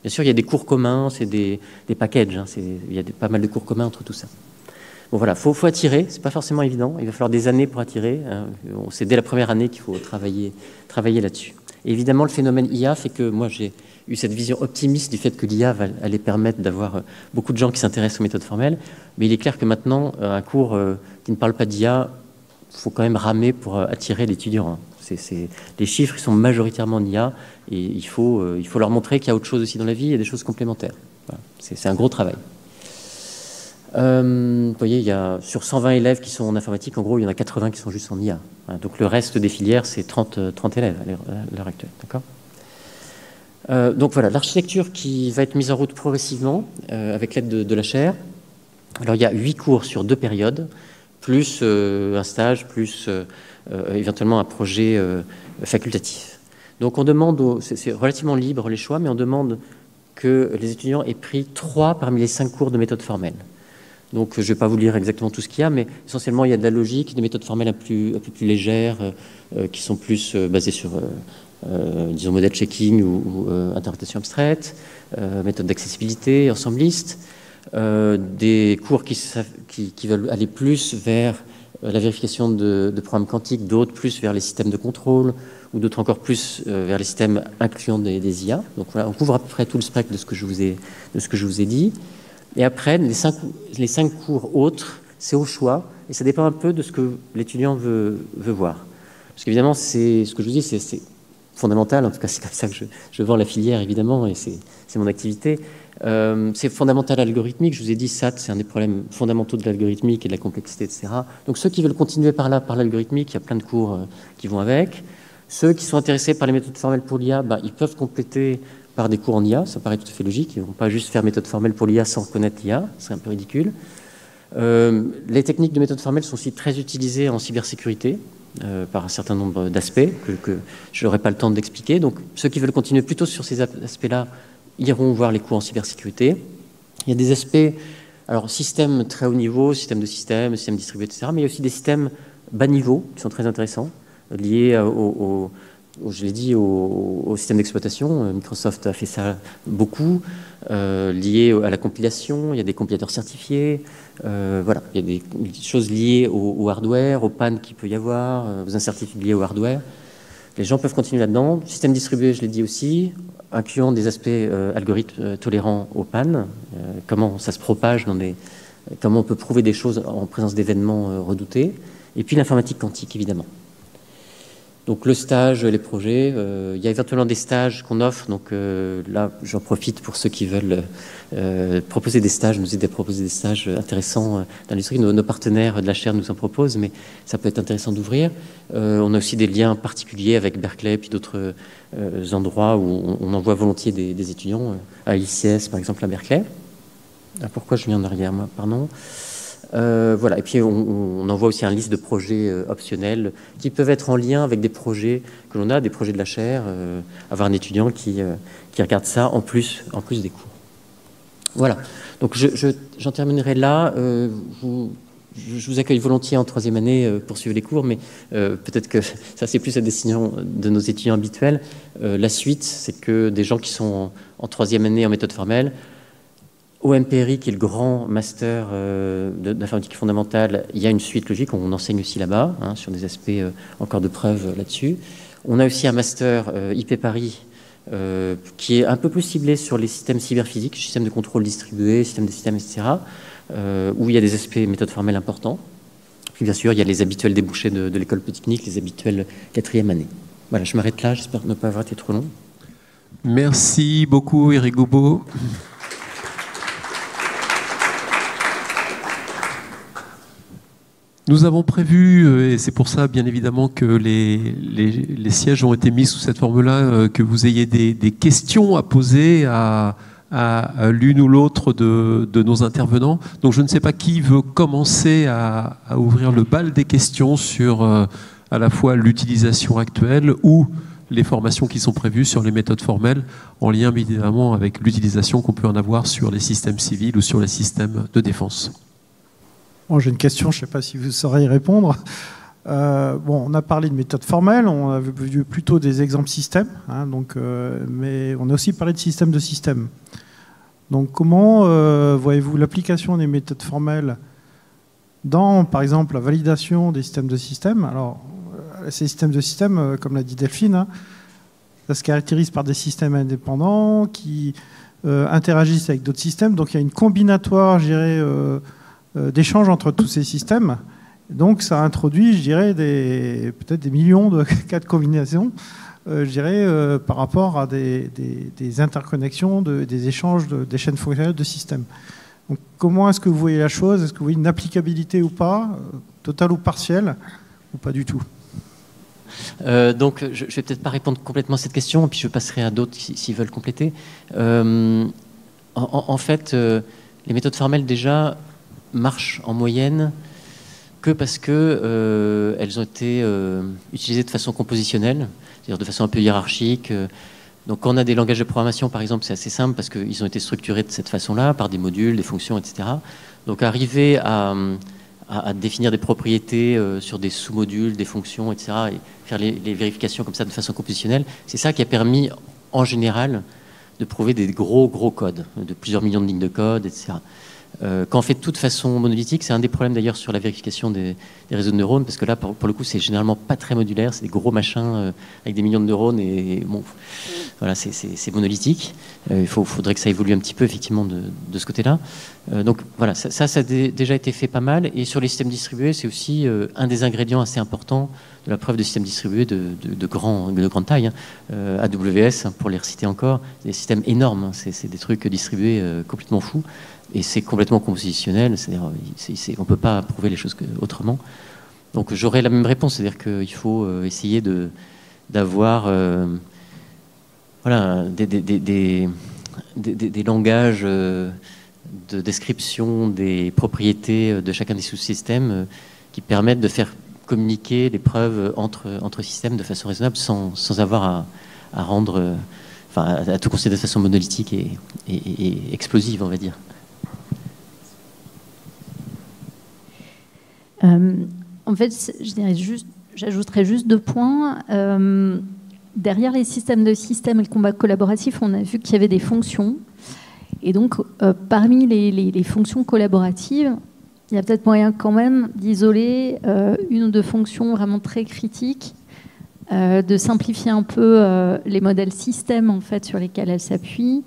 S5: Bien sûr, il y a des cours communs, c'est des packages, hein, il y a pas mal de cours communs entre tout ça. Bon voilà, faut attirer, c'est pas forcément évident, il va falloir des années pour attirer, hein. C'est dès la première année qu'il faut travailler là-dessus. Et évidemment, le phénomène IA fait que moi j'ai eu cette vision optimiste du fait que l'IA allait permettre d'avoir beaucoup de gens qui s'intéressent aux méthodes formelles, mais il est clair que maintenant, un cours qui ne parle pas d'IA, il faut quand même ramer pour attirer l'étudiant, hein. Les chiffres ils sont majoritairement en IA et il faut leur montrer qu'il y a autre chose aussi dans la vie, il y a des choses complémentaires. Voilà. C'est un gros travail. Vous voyez, il y a, sur 120 élèves qui sont en informatique, en gros, il y en a 80 qui sont juste en IA. Hein. Donc le reste des filières, c'est 30 élèves à l'heure actuelle. D'accord ? Donc voilà, l'architecture qui va être mise en route progressivement avec l'aide de la chaire. Alors il y a 8 cours sur 2 périodes, plus un stage, plus éventuellement un projet facultatif. Donc on demande, c'est relativement libre les choix, mais on demande que les étudiants aient pris 3 parmi les 5 cours de méthode formelle. Donc je ne vais pas vous lire exactement tout ce qu'il y a, mais essentiellement il y a de la logique, des méthodes formelles un peu plus légères, qui sont plus basées sur, disons, modèle checking ou interprétation abstraite, méthode d'accessibilité, ensembliste, des cours qui veulent aller plus vers la vérification de programmes quantiques, d'autres plus vers les systèmes de contrôle, ou d'autres encore plus vers les systèmes incluant des IA. Donc voilà, on couvre à peu près tout le spectre de ce que je vous ai dit. Et après, les 5 cours autres, c'est au choix, et ça dépend un peu de ce que l'étudiant veut voir. Parce qu'évidemment, c'est ce que je vous dis, c'est fondamental, en tout cas c'est comme ça que je vends la filière, évidemment, et c'est mon activité. C'est fondamental à l'algorithmique, je vous ai dit, SAT, c'est un des problèmes fondamentaux de l'algorithmique et de la complexité, etc. Donc ceux qui veulent continuer par l'algorithmique, il y a plein de cours qui vont avec. Ceux qui sont intéressés par les méthodes formelles pour l'IA, ils peuvent compléter par des cours en IA, ça paraît tout à fait logique. Ils ne vont pas juste faire méthode formelle pour l'IA sans connaître l'IA, c'est un peu ridicule. Les techniques de méthode formelle sont aussi très utilisées en cybersécurité par un certain nombre d'aspects que je n'aurai pas le temps d'expliquer. Donc ceux qui veulent continuer plutôt sur ces aspects-là iront voir les cours en cybersécurité. Il y a des aspects, alors système très haut niveau, système distribué, etc. Mais il y a aussi des systèmes bas niveau qui sont très intéressants, liés je l'ai dit, au système d'exploitation. Microsoft a fait ça beaucoup, lié à la compilation. Il y a des compilateurs certifiés. Voilà, il y a des choses liées au hardware, aux pannes qu'il peut y avoir, aux incertitudes liées au hardware. Les gens peuvent continuer là-dedans. Système distribué, je l'ai dit aussi, incluant des aspects algorithmes tolérants aux pannes, comment ça se propage comment on peut prouver des choses en présence d'événements redoutés. Et puis l'informatique quantique, évidemment. Donc le stage, les projets, il y a éventuellement des stages qu'on offre, donc là j'en profite pour ceux qui veulent proposer des stages, nous aider à proposer des stages intéressants dans l'industrie. Nos partenaires de la chaire nous en proposent, mais ça peut être intéressant d'ouvrir. On a aussi des liens particuliers avec Berkeley et puis d'autres endroits où on envoie volontiers des étudiants, à l'ICS par exemple à Berkeley. Pourquoi je viens en arrière, moi, pardon. Voilà. Et puis on envoie aussi un liste de projets optionnels qui peuvent être en lien avec des projets que l'on a, des projets de la chaire, avoir un étudiant qui regarde ça en plus des cours. Voilà, donc j'en terminerai là. Je vous accueille volontiers en 3e année pour suivre les cours, mais peut-être que ça c'est plus la décision de nos étudiants habituels. La suite, c'est que des gens qui sont en 3e année en méthode formelle, au MPRI, qui est le grand master d'informatique fondamentale, il y a une suite logique, on enseigne aussi là-bas, sur des aspects encore de preuve là-dessus. On a aussi un master IP Paris, qui est un peu plus ciblé sur les systèmes cyberphysiques, systèmes de contrôle distribués, systèmes de systèmes, etc., où il y a des aspects méthodes formelles importants. Puis bien sûr, il y a les habituels débouchés de l'école polytechnique, les habituels 4e année. Voilà, je m'arrête là, j'espère ne pas avoir été trop long.
S1: Merci beaucoup, Eric Goubeau. Nous avons prévu, et c'est pour ça bien évidemment que les sièges ont été mis sous cette forme-là, que vous ayez des questions à poser à l'une ou l'autre de nos intervenants. Donc je ne sais pas qui veut commencer à ouvrir le bal des questions sur à la fois l'utilisation actuelle ou les formations qui sont prévues sur les méthodes formelles, en lien évidemment avec l'utilisation qu'on peut en avoir sur les systèmes civils ou sur les systèmes de défense.
S6: Bon, j'ai une question, je ne sais pas si vous saurez y répondre. Bon, on a parlé de méthodes formelles, on a vu plutôt des exemples systèmes, hein, mais on a aussi parlé de système de système. Donc comment voyez-vous l'application des méthodes formelles dans, par exemple, la validation des systèmes de système? Alors, ces systèmes de système, comme l'a dit Delphine, hein, ça se caractérise par des systèmes indépendants qui interagissent avec d'autres systèmes. Donc il y a une combinatoire, je dirais, d'échanges entre tous ces systèmes. Donc ça introduit, je dirais, peut-être des millions de cas de combinaison, je dirais, par rapport à des interconnexions, des échanges des chaînes fonctionnelles de systèmes. Donc comment est-ce que vous voyez la chose? Est-ce que vous voyez une applicabilité ou pas, totale ou partielle, ou pas du tout?
S5: Donc je ne vais peut-être pas répondre complètement à cette question, puis je passerai à d'autres s'ils veulent compléter. En fait, les méthodes formelles déjà marchent en moyenne que parce qu'elles ont été utilisées de façon compositionnelle, c'est-à-dire de façon un peu hiérarchique. Donc quand on a des langages de programmation, par exemple, c'est assez simple parce qu'ils ont été structurés de cette façon-là, par des modules, des fonctions, etc. Donc arriver à définir des propriétés sur des sous-modules, des fonctions, etc., et faire les vérifications comme ça de façon compositionnelle, c'est ça qui a permis, en général, de prouver des gros codes, de plusieurs millions de lignes de code, etc. Quand on fait tout de façon monolithique, c'est un des problèmes d'ailleurs sur la vérification des réseaux de neurones, parce que là, pour le coup, c'est généralement pas très modulaire, c'est des gros machins avec des millions de neurones, et bon, voilà, c'est monolithique. Il faudrait que ça évolue un petit peu, effectivement, de ce côté-là. Donc voilà, ça a déjà été fait pas mal, et sur les systèmes distribués, c'est aussi un des ingrédients assez importants de la preuve de systèmes distribués de grande taille. Hein. AWS, pour les reciter encore, des systèmes énormes, hein. C'est des trucs distribués complètement fous. Et c'est complètement compositionnel, c'est-à-dire on ne peut pas prouver les choses autrement. Donc j'aurais la même réponse, c'est-à-dire qu'il faut essayer d'avoir voilà, des langages de description des propriétés de chacun des sous-systèmes qui permettent de faire communiquer les preuves entre systèmes de façon raisonnable sans avoir à rendre, à tout considérer de façon monolithique et explosive, on va dire.
S4: En fait, j'ajouterais juste 2 points. Derrière les systèmes de système et le combat collaboratif, on a vu qu'il y avait des fonctions. Et donc, parmi les fonctions collaboratives, il y a peut-être moyen quand même d'isoler 1 ou 2 fonctions vraiment très critiques, de simplifier un peu les modèles systèmes en fait, sur lesquels elles s'appuient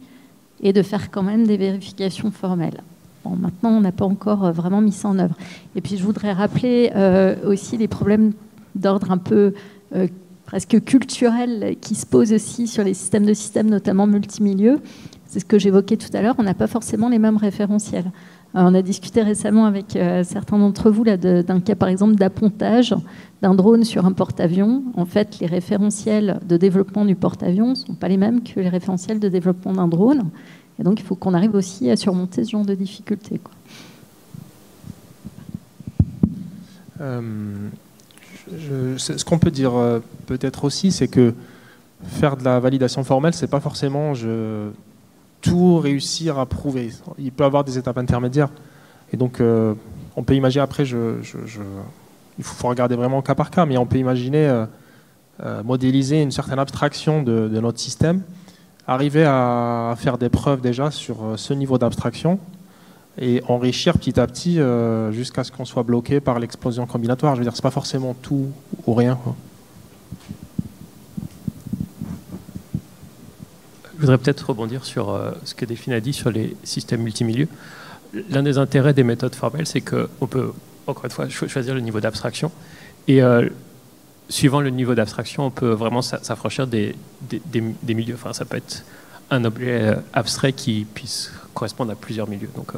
S4: et de faire quand même des vérifications formelles. Bon, maintenant, on n'a pas encore vraiment mis ça en œuvre. Et puis, je voudrais rappeler aussi les problèmes d'ordre un peu presque culturel qui se posent aussi sur les systèmes de systèmes, notamment multimilieux. C'est ce que j'évoquais tout à l'heure. On n'a pas forcément les mêmes référentiels. On a discuté récemment avec certains d'entre vous d'un cas, par exemple, d'appontage d'un drone sur un porte-avions. En fait, les référentiels de développement du porte-avions ne sont pas les mêmes que les référentiels de développement d'un drone. Et donc, il faut qu'on arrive aussi à surmonter ce genre de difficultés, quoi.
S3: Ce qu'on peut dire peut-être aussi, c'est que faire de la validation formelle, c'est pas forcément tout réussir à prouver. Il peut y avoir des étapes intermédiaires. Et donc, on peut imaginer, après, il faut regarder vraiment au cas par cas, mais on peut imaginer modéliser une certaine abstraction de notre système, arriver à faire des preuves déjà sur ce niveau d'abstraction et enrichir petit à petit jusqu'à ce qu'on soit bloqué par l'explosion combinatoire. Je veux dire, c'est pas forcément tout ou rien, quoi.
S2: Je voudrais peut-être rebondir sur ce que Delphine a dit sur les systèmes multimilieux. L'un des intérêts des méthodes formelles, c'est qu'on peut, encore une fois, choisir le niveau d'abstraction. Et suivant le niveau d'abstraction, on peut vraiment s'affranchir des milieux. Enfin, ça peut être un objet abstrait qui puisse correspondre à plusieurs milieux. Donc,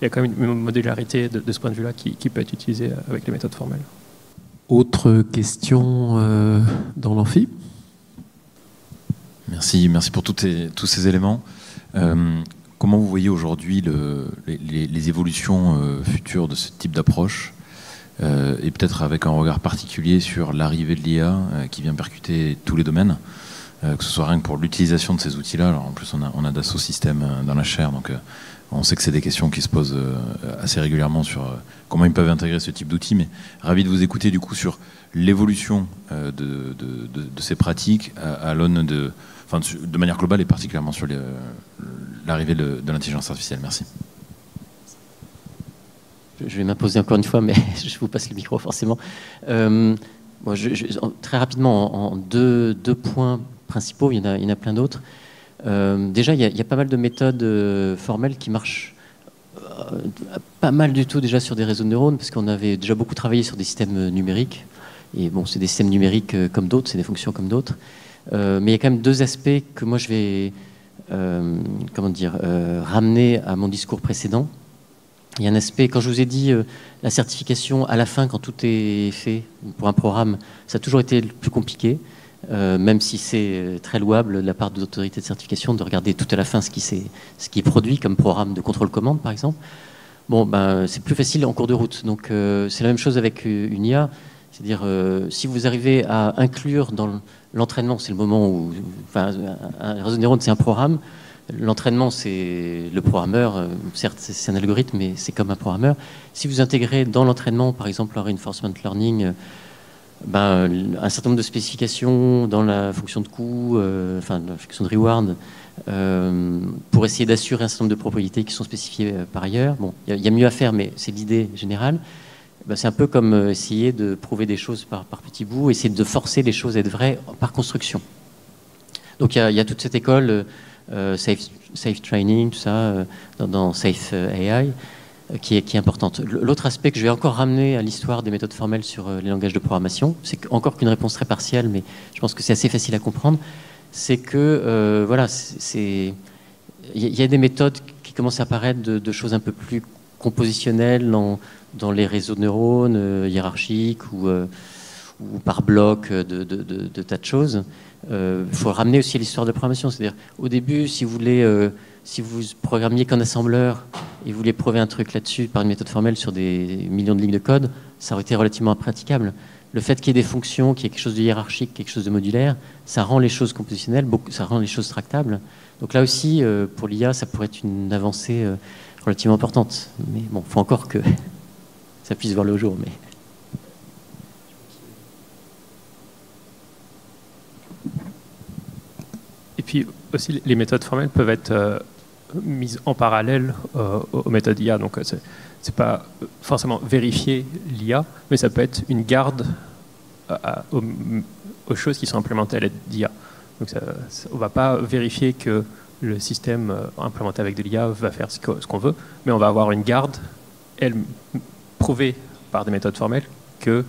S2: il y a quand même une modularité de ce point de vue-là qui peut être utilisée avec les méthodes formelles.
S1: Autre question dans l'amphi?
S7: Merci pour tous ces éléments. Comment vous voyez aujourd'hui les évolutions futures de ce type d'approche et peut-être avec un regard particulier sur l'arrivée de l'IA qui vient percuter tous les domaines, que ce soit rien que pour l'utilisation de ces outils-là. Alors en plus, on a Dassault Systèmes dans la chaire, donc on sait que c'est des questions qui se posent assez régulièrement sur comment ils peuvent intégrer ce type d'outils, mais ravi de vous écouter du coup sur l'évolution de ces pratiques à l'aune de manière globale et particulièrement sur l'arrivée de l'intelligence artificielle. Merci.
S5: Je vais m'imposer encore une fois, mais je vous passe le micro forcément. Très rapidement, en deux points principaux, il y en a plein d'autres. Déjà, il y a pas mal de méthodes formelles qui marchent pas mal du tout déjà sur des réseaux de neurones, parce qu'on avait déjà beaucoup travaillé sur des systèmes numériques. Et bon, c'est des systèmes numériques comme d'autres, c'est des fonctions comme d'autres. Mais il y a quand même deux aspects que moi je vais ramener à mon discours précédent. Il y a un aspect, quand je vous ai dit la certification à la fin, quand tout est fait pour un programme, ça a toujours été le plus compliqué, même si c'est très louable de la part de l'autorité de certification de regarder tout à la fin ce qui est produit comme programme de contrôle-commande, par exemple. Bon, c'est plus facile en cours de route. Donc c'est la même chose avec une IA. C'est-à-dire, si vous arrivez à inclure dans l'entraînement, c'est le moment où... Enfin, un réseau de neurones, c'est un programme. L'entraînement, c'est le programmeur. Certes, c'est un algorithme, mais c'est comme un programmeur. Si vous intégrez dans l'entraînement, par exemple, le reinforcement learning, un certain nombre de spécifications dans la fonction de coût, la fonction de reward, pour essayer d'assurer un certain nombre de propriétés qui sont spécifiées par ailleurs. Bon, il y a mieux à faire, mais c'est l'idée générale. C'est un peu comme essayer de prouver des choses par petits bouts, essayer de forcer les choses à être vraies par construction. Donc il y a toute cette école safe training, tout ça, dans Safe AI, qui est importante. L'autre aspect que je vais encore ramener à l'histoire des méthodes formelles sur les langages de programmation, c'est encore qu'une réponse très partielle, mais je pense que c'est assez facile à comprendre, c'est que il y a des méthodes qui commencent à apparaître de choses un peu plus compositionnelles dans les réseaux de neurones hiérarchiques ou par bloc de tas de choses. Il faut ramener aussi à l'histoire de la programmation. C'est-à-dire, au début, si vous programmiez qu'en assembleur et vous voulez prouver un truc là-dessus par une méthode formelle sur des millions de lignes de code, ça aurait été relativement impraticable. Le fait qu'il y ait des fonctions, qu'il y ait quelque chose de hiérarchique, quelque chose de modulaire, ça rend les choses compositionnelles, ça rend les choses tractables. Donc là aussi, pour l'IA, ça pourrait être une avancée relativement importante. Mais bon, il faut encore que ça puisse voir le jour. Mais...
S2: Et puis aussi, les méthodes formelles peuvent être mises en parallèle aux méthodes IA. Donc, c'est pas forcément vérifier l'IA, mais ça peut être une garde aux choses qui sont implémentées à l'aide d'IA. Donc, on ne va pas vérifier que le système implémenté avec de l'IA va faire ce qu'on veut, mais on va avoir une garde, elle, prouvée par des méthodes formelles, que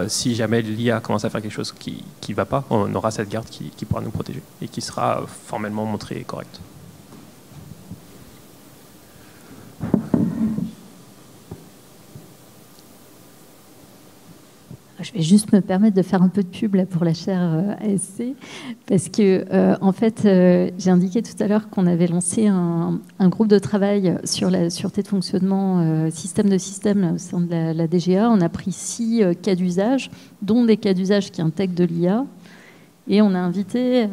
S2: si jamais l'IA commence à faire quelque chose qui ne va pas, on aura cette garde qui pourra nous protéger et qui sera formellement montrée correcte.
S4: Je vais juste me permettre de faire un peu de pub là, pour la chaire ASC, parce que en fait, j'ai indiqué tout à l'heure qu'on avait lancé un groupe de travail sur la sûreté de fonctionnement système de système au sein de la DGA. On a pris 6 cas d'usage, dont des cas d'usage qui intègrent de l'IA. Et on a invité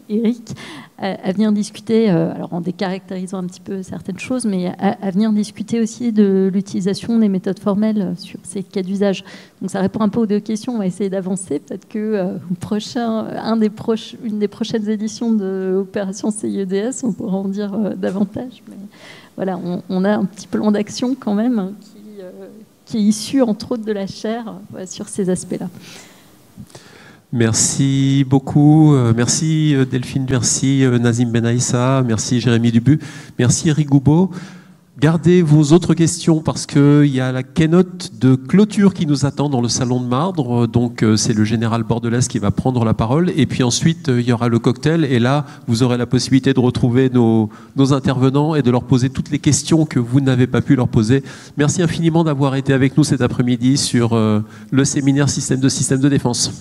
S4: Eric à venir discuter, alors en décaractérisant un petit peu certaines choses, mais à venir discuter aussi de l'utilisation des méthodes formelles sur ces cas d'usage. Donc ça répond un peu aux 2 questions. On va essayer d'avancer. Peut-être que une des prochaines éditions de Opération CIEDS, on pourra en dire davantage. Mais voilà, on a un petit plan d'action quand même qui est issu entre autres de la chaire sur ces aspects-là.
S1: Merci beaucoup. Merci Delphine, merci Nazim Benaïssa, merci Jérémy Dubu, merci Eric Goubeau. Gardez vos autres questions parce qu'il y a la keynote de clôture qui nous attend dans le salon de Mardre. Donc c'est le général Bordelès qui va prendre la parole. Et puis ensuite, il y aura le cocktail. Et là, vous aurez la possibilité de retrouver nos intervenants et de leur poser toutes les questions que vous n'avez pas pu leur poser. Merci infiniment d'avoir été avec nous cet après-midi sur le séminaire système de défense.